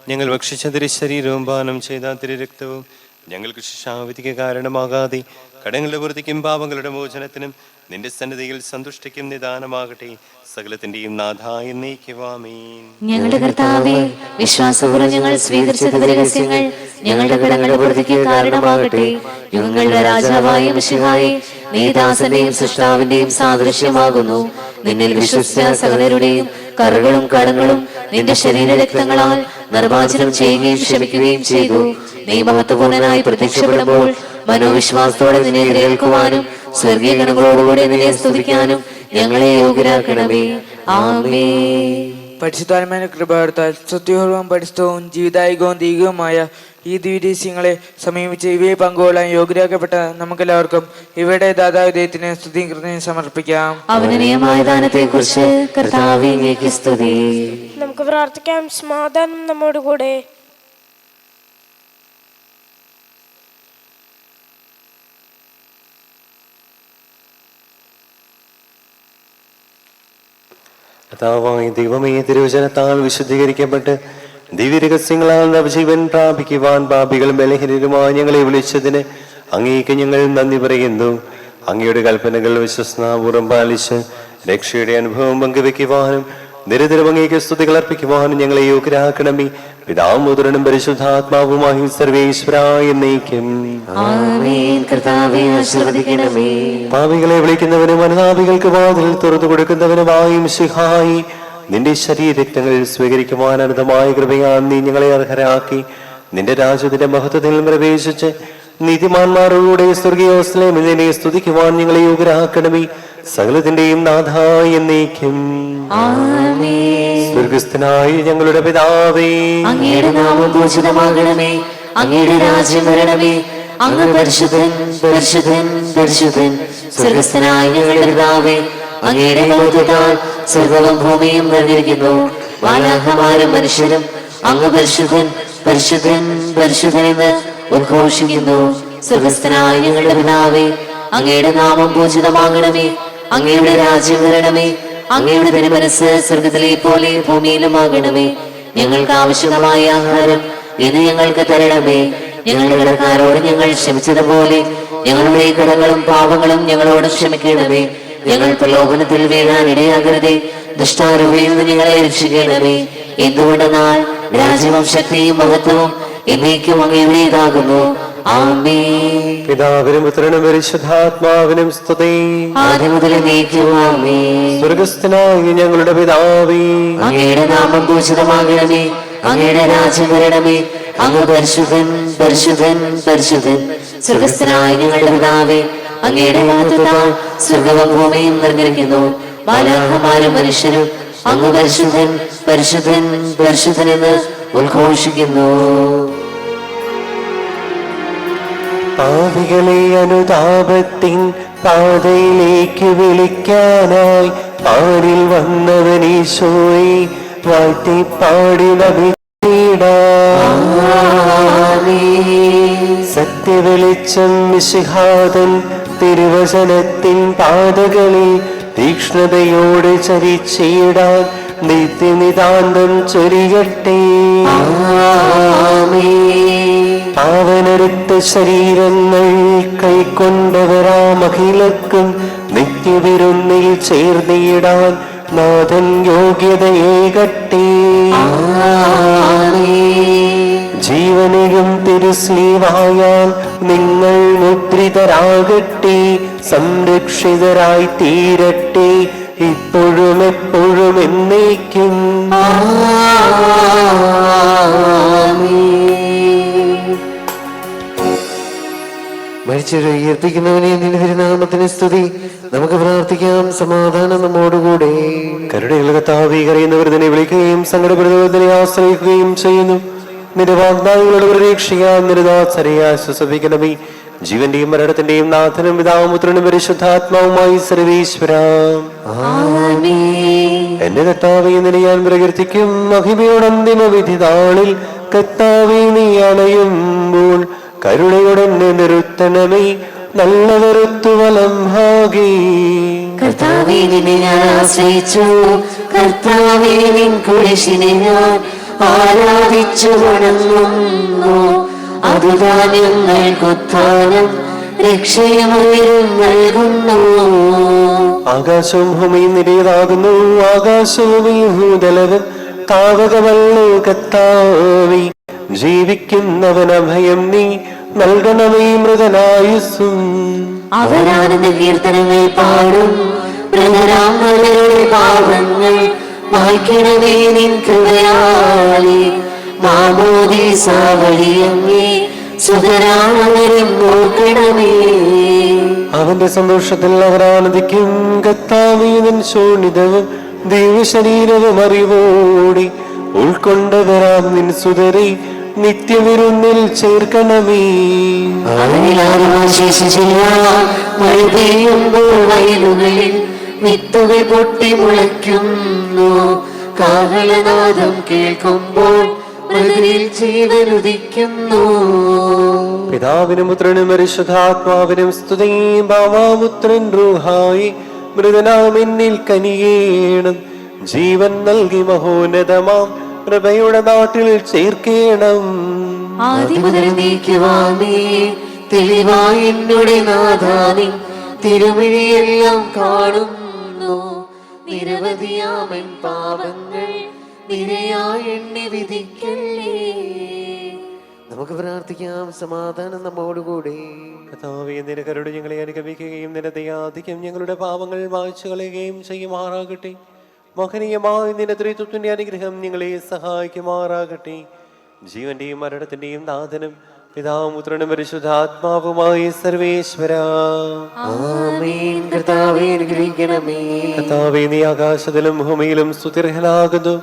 ഞങ്ങൾ ഭക്ഷിച്ച തിരുശരീരവും പാനം ചെയ്ത തിരുരക്തവും ഞങ്ങൾക്ക് ശിക്ഷാവിധിക്ക് കാരണമാകാതെ കടങ്ങളുടെ വൃത്തിക്കും പാപങ്ങളുടെ മോചനത്തിനും നിന്റെ സന്നിധിയിൽ സന്തുഷ്ടിക്കും നിദാനമാകട്ടെ. സകലത്തിന്റെയും നാഥായ എന്നേക്കുവാമേൻ. ഞങ്ങളുടെ കർത്താവേ, വിശ്വാസപൂർവ്വം ഞങ്ങൾ സ്വീകരിച്ച രഹസ്യങ്ങൾ ഞങ്ങളുടെ കടങ്ങളുടെ വൃത്തിക്ക് കാരണമാകട്ടെ. യുഗങ്ങളുടെ രാജാവായ മിശിഹായേ, നീ ദാസന്റെയും സൃഷ്ടാവിന്റെയും സാദൃശ്യമാകുന്നു. നിന്നിൽ വിശ്വസിച്ച സകലരുടെയും കറകളും കടങ്ങളും നിന്റെ ശരീരരക്തങ്ങളാൽ നിർമ്മാർജ്ജനം ചെയ്യുകയും ക്ഷമിക്കുകയും ചെയ്തു. നീ മഹത്വപൂർണനായി പ്രത്യക്ഷപ്പെടുമ്പോൾ മനോവിശ്വാസത്തോടെ നിന്നെ എതിരേൽക്കുവാനും സ്വർഗീയ ഗണങ്ങളോടുകൂടി നിന്നെ സ്തുതിക്കാനും ഞങ്ങളെ യോഗ്യരാക്കണമേ. ആമേൻ. പരിശുദ്ധാത്മാവിന്റെ കൃപയാൽ സത്യപൂർവ്വം പരിശുദ്ധവും ജീവിതായികവും ദൈവികവുമായ ഈ ദിവ്യരഹസ്യങ്ങളെ സമീപിച്ച് ഇവയെ പങ്കുകൊള്ളാൻ യോഗ്യരാക്കപ്പെട്ട നമുക്കെല്ലാവർക്കും ഇവയുടെ ദാതാവിധേയത്തിന് സ്തുതി സമർപ്പിക്കാം. അവനീയമായ ദാനത്തെക്കുറിച്ച് കർത്താവേ, അങ്ങേക്ക് സ്തുതി. നമുക്ക് പ്രാർത്ഥിക്കാം. സമാധാനം നമ്മോടുകൂടെ. കർത്താവായ ദൈവമേ, തിരുവചനത്താൽ വിശുദ്ധീകരിക്കപ്പെട്ട് ദിവ്യരഹസ്യങ്ങളാൽ നവജീവൻ പ്രാപിക്കുവാൻ പാപികളും ബലഹീനരുമായ ഞങ്ങളെ വിളിച്ചതിന് അങ്ങേക്ക് ഞങ്ങൾ നന്ദി പറയുന്നു. അങ്ങയുടെ കൽപ്പനകൾ വിശ്വസ്തപൂർവ്വം പാലിച്ച് രക്ഷയുടെ അനുഭവം പങ്കുവെക്കുവാനും നിരന്തരം അങ്ങേക്ക് സ്തുതികൾ അർപ്പിക്കുവാനും ഞങ്ങളെ യോഗ്യരാക്കണമേ. പിതാവും പുത്രനും പരിശുദ്ധാത്മാവുമായി സർവേശ്വരായ എന്നേക്കും ആമേൻ. കർത്താവേ, ആശീർവദിക്കണമേ. പാപികളെ വിളിക്കുന്നവനും അനുതാപികൾക്ക് വാതിൽ തുറന്നു കൊടുക്കുന്നവനുമായും സിഹായി നിന്റെ ശരീരരക്തങ്ങൾ സ്വീകരിക്കുവാൻ അനന്തമായ കൃപയാൽ നീ ഞങ്ങളെ അർഹരാക്കി നിന്റെ രാജ്യത്തിന്റെ മഹത്വത്തിൽ പ്രവേശിച്ച് നീതിമാന്മാരോടെ സ്വർഗീയോസ്ലേമിൽ നിന്നെ സ്തുതിക്കുവാൻ ഞങ്ങളെ യോഗ്യരാക്കണമേ. സകലത്തിന്റെയും നാഥായ എന്നേക്കും ആമേൻ. സ്വർഗസ്ഥനായ ഞങ്ങളുടെ പിതാവേ, അങ്ങയുടെ നാമം പൂജിതമാകണമേ. അങ്ങയുടെ രാജ്യം വരണമേ. അങ്ങ് പരിശുദ്ധൻ, പരിശുദ്ധൻ, പരിശുദ്ധൻ. സ്വർഗസ്ഥനായ ഞങ്ങളുടെ പിതാവേ, അങ്ങയുടെ മഹത്വത്താൽ സ്വർഗ്ഗവും ഭൂമിയും നിറഞ്ഞിരിക്കുന്നു. മാലാഖമാരും മനുഷ്യരും അങ്ങ് പരിശുദ്ധൻ, പരിശുദ്ധൻ, പരിശുദ്ധൻ എന്ന് ഉദ്ഘോഷിക്കുന്നു. സ്വർഗസ്ഥനായ ഞങ്ങളുടെ പിതാവേ, അങ്ങയുടെ നാമം പൂജിതമാകണമേ. അങ്ങയുടെ രാജ്യം വരണമേ. അങ്ങയുടെ തിരുമനസ്സ് സ്വർഗത്തിലെ പോലെ ഭൂമിയിലുമാകണമേ. ഞങ്ങൾക്ക് ആവശ്യമായ ആഹാരം ഇന്ന് ഞങ്ങൾക്ക് തരണമേ. ഞങ്ങളുടെ കടക്കാരോട് ഞങ്ങൾ ക്ഷമിച്ചതുപോലെ ഞങ്ങളുടെ കടങ്ങളും പാപങ്ങളും ഞങ്ങളോട് ക്ഷമിക്കണമേ. ഞങ്ങൾ പ്രലോഭനത്തിൽ വീഴാൻ ഇടയാകരുതേ. ദുഷ്ടാരൂപയിൽ നിന്ന് ഞങ്ങളെ രക്ഷിക്കണമേ. എന്തുകൊണ്ടെന്നാൽ രാജ്യവും ശക്തിയും മഹത്വവും എന്നേക്കും അങ്ങയുടേതാകുന്നു. ആമേൻ. പിതാവിനും പുത്രനും പരിശുദ്ധാത്മാവിനും സ്തുതി. ആദ്യം മുതൽ എന്നേക്കും ആമേൻ. സ്വർഗസ്ഥനായ ഞങ്ങളുടെ പിതാവേ, അങ്ങയുടെ നാമം പൂജിതമാകണമേ. അങ്ങയുടെ രാജ്യം വരണമേ. അങ്ങ് പരിശുദ്ധൻ, പരിശുദ്ധൻ, പരിശുദ്ധൻ. സ്വർഗസ്ഥനായ ഞങ്ങളുടെ പിതാവേ, അങ്ങയുടെ മഹത്വത്താൽ സ്വർഗ്ഗവും ഭൂമിയും നിറഞ്ഞിരിക്കുന്നു. മാലാഖമാരും മനുഷ്യരും അങ്ങ് പരിശുദ്ധൻ, പരിശുദ്ധൻ, പരിശുദ്ധൻ എന്ന് ഉദ്ഘോഷിക്കുന്നു. പാപികളെ അനുതാപത്തിൻ പാതയിലേക്ക് വിളിക്കാനായി പാടിൽ വന്നവൻ ഈശോയെ വാഴ്ത്തി പാടി നമിച്ചിടാം. സത്യവെളിച്ചം മിശിഹാതൻ തിരുവചനത്തിൻ പാതകളിൽ തീക്ഷ്ണതയോടെ ചരിച്ചിടാൻ നിത്യനിതാന്തം ചൊരിയട്ടെ. പാവനരുത്ത ശരീരങ്ങൾ കൈക്കൊണ്ടവരാ മഹിളക്കും നിത്യവിരുന്നിൽ ചേർന്നിടാൻ നാഥൻ യോഗ്യതയേകട്ടെ. ജീവനെയും തിരുസ്ലീവായാൽ നിങ്ങൾ മുദ്രിതരാകട്ടെ. സംരക്ഷിതരായി തീരട്ടെ ഇപ്പോഴും എപ്പോഴും എന്നേക്കും. മരിച്ചവരെ ഉയർപ്പിക്കുന്നവനെ നിന്റെ തിരുനാമത്തിന് സ്തുതി. നമുക്ക് പ്രാർത്ഥിക്കാം. സമാധാനം നമ്മോടുകൂടെ. കരുണയുള്ള കർത്താവേ, കരയുന്നവർ തന്നെ വിളിക്കുകയും സങ്കടപ്പെടുന്നവർ തന്നെ ആശ്രയിക്കുകയും ചെയ്യുന്നു. നിന്റെ വാഗ്ദാനങ്ങളുടെ പ്രതീക്ഷയാൽ നിരുദാസരെ ആശ്വസിപ്പിക്കണമേ. ജീവന്റെയും മരണത്തിന്റെയും നാഥനും പിതാവും പുത്രനും പരിശുദ്ധാത്മാവുമായി സർവീശ്വര. എന്റെ കർത്താവേ, നിന്നെ ഞാൻ പ്രകീർത്തിക്കും. മഹിമയുടെ അന്തിമ വിധി നാളിൽ കർത്താവേ, നീ അണയുമ്പോൾ കരുണയുടെ നിറുത്തണമേ. നല്ലവരുത്തു വലം ഭാഗി. കർത്താവേ, നിന്നെ ഞാൻ ആശ്രയിച്ചു. കർത്താവേ, നിൻ കുരിശിനെ ഞാൻ ആരാധിച്ചു വണങ്ങുന്നു. അതുതാൻ ഞങ്ങൾക്കുത്ഥാനം രക്ഷയും ഉയരും നൽകുന്നു. ആകാശവും ഭൂമിയും നിരേതാകുന്നു. ആകാശവും ഭൂതലവും താവകമല്ലോ കർത്താവേ. ജീവിക്കുന്നവന ഭയം നീ നൽകണമേ മൃതനായുസ്സും. അവരാനന്ദ കീർത്തനങ്ങൾ പാടും. മൃതരാമരുടെ പാപങ്ങൾ മായ്ക്കണമേ നിൻ കൃപയാലേ. മാമോദീസ വഴിയങ്ങേ സുതരാമവരും നോക്കണമേ. അവന്റെ സന്തോഷത്തിൽ അവർ ആനന്ദിക്കും. കർത്താവീതൻ ശോണിതവും ദൈവശരീരവും അറിവോടി ഉൾക്കൊണ്ടവരാം നിൻ സുതരെ നിത്യവിരുന്നിൽ ചേർക്കണമേ. മഴ പെയ്യുമ്പോൾ വയലുകളിൽ വിത്തുകൾ പൊട്ടി മുളയ്ക്കുന്നു. കാഹളനാദം കേൾക്കുമ്പോൾ മൃതിൽ ജീവനുദിക്കുന്നു. പിതാവിനും പുത്രനും പരിശുദ്ധാത്മാവിനും സ്തുതി. ഭാവാപുത്രൻ റൂഹായി മൃതനാം എന്നിൽ കനിയേണം. ജീവൻ നൽകി മഹോന്നതമാം കൃപയുടെ നാട്ടിൽ ചേർക്കേണം. ആദിമുതൽ നീക്കുവാനേ തെളിവായി എന്നോട് നാഥാനി തിരുമിഴിയെല്ലാം കാണുന്നു. നിരവധിയാമൻ പാപങ്ങൾ നിരയായി എണ്ണി വിധിക്കല്ലേ. നമുക്ക് പ്രാർത്ഥിക്കാം. സമാധാനം നമ്മോടുകൂടി. കർത്താവേ, നിന്റെ കരുണ ഞങ്ങളെ അനുഗമിക്കുകയും നിന്റെ ദയാധിക്യം ഞങ്ങളുടെ പാപങ്ങൾ മായ്ച്ചു കളയുകയും ചെയ്യുമാറാകട്ടെ. മഹനീയമായ നിന്റെ ത്രിത്വത്തിന്റെ അനുഗ്രഹം ഞങ്ങളെ സഹായിക്കുമാറാകട്ടെ. ജീവന്റെയും മരണത്തിന്റെയും നാഥനും പിതാവും പുത്രനും പരിശുദ്ധാത്മാവുമായി സർവേശ്വര. ആമേൻ. കർത്താവേ, അനുഗ്രഹിക്കണമേ. കർത്താവേ, നീ ആകാശത്തിലും ഭൂമിയിലും സ്തുത്യർഹനാകുന്നു.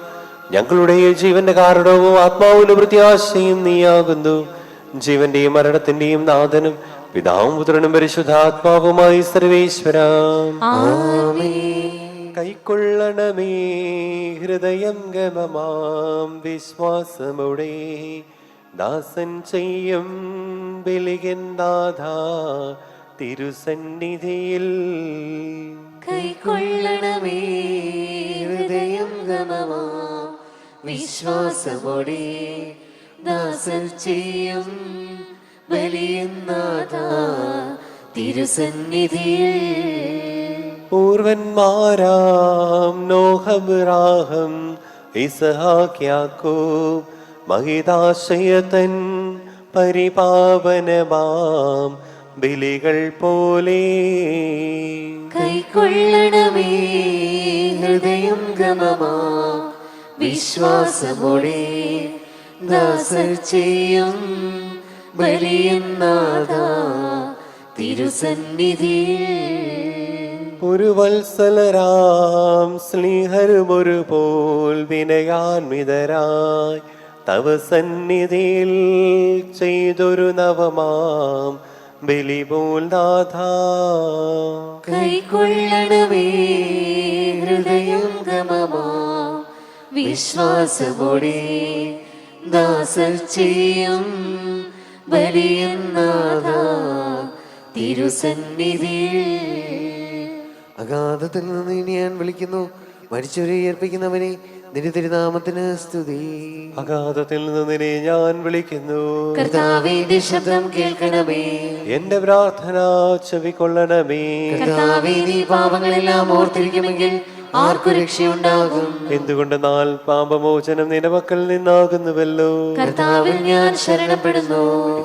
ഞങ്ങളുടെ ജീവന്റെ കാരണവും ആത്മാവിന്റെ പ്രത്യാശയും നീയാകുന്നു. ജീവന്റെയും മരണത്തിന്റെയും നാഥനും പിതാവും പുത്രനും പരിശുദ്ധാത്മാവുമായി സർവേശ്വര. കൈക്കൊള്ളണമേ ഹൃദയം ഗമമാം വിശ്വാസമുടെ ദാസൻ ചെയ്യും ബലിയൻ നാഥ തിരുസന്നിധിയിൽ. കൈക്കൊള്ളണമേ ഹൃദയം ഗമമാ വിശ്വാസമോടെ ദാസൻ ചെയ്യും ബലിയൻ നാഥ തിരുസന്നിധിയിൽ. പൂർവന്മാരാം നോഹബ്രാഹം ഇസ്ഹാക്ക് യാക്കോബ് മഹിതാശയതൻ പരിപാവനമാം ബലികൾ പോലെ. കൈക്കൊള്ളണമേ ഹൃദയം ഗമമാ വിശ്വാസമോടെ ദാസർ ചെയ്യും ബലിയൻ നാഥ തിരുസന്നിധിയിൽ. ഒരു വത്സലരാം സ്നേഹരുമൊരു പോൽ വിനയാൻവിതരായി തവ സന്നിധിയിൽ ചെയ്തൊരു നവമാം ബലി പോൽ നാഥ. കൈക്കൊള്ളണമേ ഹൃദയം ഗമമാ വിശ്വാസമോടെ ദാസർ ചെയ്യും ബലിയൻ നാഥ തിരുസന്നിധിയിൽ. അഗാധത്തിൽ നിന്ന് ഇനി ഞാൻ വിളിക്കുന്നു. മരിച്ചവരെ ഏർപ്പിക്കുന്നവനെ നിന്റെ തിരുനാമത്തിന് സ്തുതി. അഗാധത്തിൽ നിന്ന് നിന്നെ ഞാൻ വിളിക്കുന്നു. കർത്താവിന്റെ ശബ്ദം കേൾക്കണമേ. എന്റെ പ്രാർത്ഥന ചെവിക്കൊള്ളണമേ. കർത്താവേ, നീ പാപങ്ങളെല്ലാം ഓർത്തിരിക്കുമെങ്കിൽ ആർക്കു രക്ഷയുണ്ടാകും? എന്തുകൊണ്ടെന്നാൽ പാപമോചനം നിന്റെ പക്കൽ നിന്നാകുന്നുവല്ലോ. കർത്താവിൽ ഞാൻ ശരണപ്പെടുന്നു.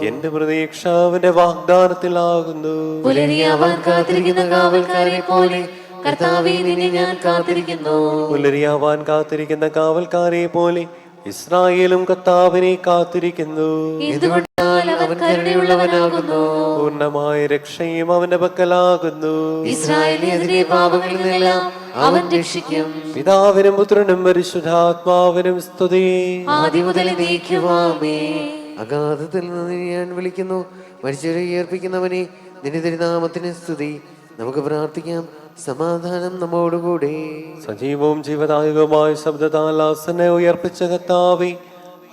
എന്റെ പ്രതീക്ഷ അവന്റെ വാഗ്ദാനത്തിലാകുന്നു. പുലരിയാവാൻ കാത്തിരിക്കുന്ന കാവൽക്കാരെ പോലെ കർത്താവേ, നിന്നെ ഞാൻ കാത്തിരിക്കുന്നു. പുലരിയാവാൻ കാത്തിരിക്കുന്ന കാവൽക്കാരെ പോലെ ഇസ്രായേലും കർത്താവിനെ കാത്തിരിക്കുന്നു. എന്തുകൊണ്ടാൽ അവൻ കരുണയുള്ളവനാകുന്നു. പൂർണ്ണമായ രക്ഷയും അവന്റെ പക്കലാകുന്നു. ഇസ്രായേലിനെതിരെ പാപങ്ങളിൽ നിന്നെല്ലാം അവൻ രക്ഷിക്കും. പിതാവിനും പുത്രനും പരിശുദ്ധാത്മാവിനും സ്തുതി. ആദ്യം മുതൽ നീക്കുവാമേ. അഗാധത്തിൽ നിന്ന് ഞാൻ വിളിക്കുന്നു, മരിച്ചവരെ ഉയർപ്പിക്കുന്നവനെ, നിന്റെ തിരുനാമത്തിന് സ്തുതി. നമുക്ക് പ്രാർത്ഥിക്കാം. സമാധാനം നമ്മോടുകൂടെ. സജീവവും ജീവദായകവുമായ ശബ്ദത്താൽ ആസനെ ഉയർപ്പിച്ച കർത്താവേ,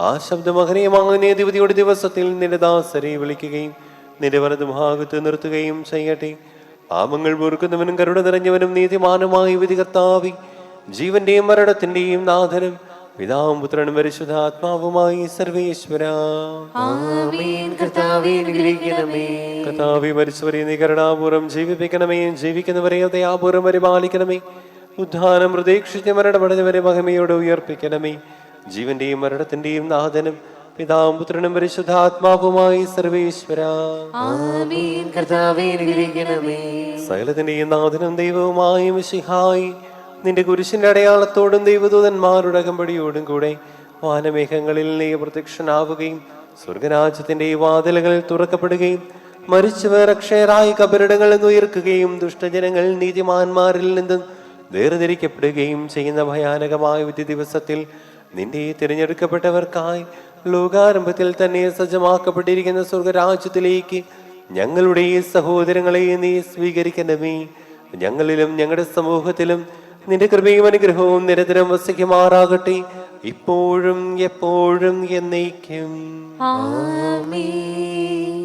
ആ ശബ്ദമഹനീയമായ നീതിപതിയുടെ ദിവസത്തിൽ നിന്റെ ദാസരെ വിളിക്കുകയും നിന്റെ വലതുഭാഗത്ത് നിർത്തുകയും ചെയ്യട്ടെ. പാപങ്ങൾ പൊറുക്കുന്നവനും കരുണ നിറഞ്ഞവനും നീതിമാനുമായ വിധി കർത്താവേ, ജീവന്റെയും മരണത്തിന്റെയും നാഥനും പിതാവും പുത്രനും പരിശുദ്ധാത്മാവുമായി സർവേശ്വര. ആമേൻ. കർത്താവേ അനുഗ്രഹിക്കണമേ. കർത്താവേ, മരിച്ചവരെ നീ കരുണാപൂർവ്വം ജീവിപ്പിക്കണമേ, ജീവിക്കുന്നവരെ ദയാപൂർവ്വം പരിപാലിക്കണമേ. ഉദ്ധാനം പ്രതീക്ഷിച്ച് മരണമടഞ്ഞവരെ മഹിമയോടെ ഉയർപ്പിക്കണമേ. ജീവന്റെയും മരണത്തിന്റെയും നാഥനും പിതാവും പുത്രനും പരിശുദ്ധാത്മാവുമായി സർവേശ്വര. ആമേൻ. കർത്താവേ അനുഗ്രഹിക്കണമേ. സകലത്തിന്റെയും നാഥനും ദൈവവുമായി മിശിഹായി, നിന്റെ കുരിശിന്റെ അടയാളത്തോടും ദൈവദൂതന്മാരുടെ അകമ്പടിയോടും കൂടെ വാനമേഘങ്ങളിൽ നീ പ്രത്യക്ഷനാവുകയും സ്വർഗരാജ്യത്തിന്റെ വാതിലുകൾ തുറക്കപ്പെടുകയും മരിച്ചവർ അക്ഷയരായി കബറിടങ്ങളിൽ നിന്ന് ഉയർക്കുകയും ദുഷ്ടജനങ്ങൾ നീതിമാന്മാരിൽ നിന്ന് വേർതിരിക്കപ്പെടുകയും ചെയ്യുന്ന ഭയാനകമായ വിധി ദിവസത്തിൽ നിന്റെ തിരഞ്ഞെടുക്കപ്പെട്ടവർക്കായി ലോകാരംഭത്തിൽ തന്നെ സജ്ജമാക്കപ്പെട്ടിരിക്കുന്ന സ്വർഗരാജ്യത്തിലേക്ക് ഞങ്ങളുടെ സഹോദരങ്ങളെ നീ സ്വീകരിക്കണമേ. ഞങ്ങളിലും ഞങ്ങളുടെ സമൂഹത്തിലും നിന്റെ കൃപയും അനുഗ്രഹവും നിരന്തരം വസിക്കുമാറാകട്ടെ, ഇപ്പോഴും എപ്പോഴും എന്നേക്കും. ആമേൻ.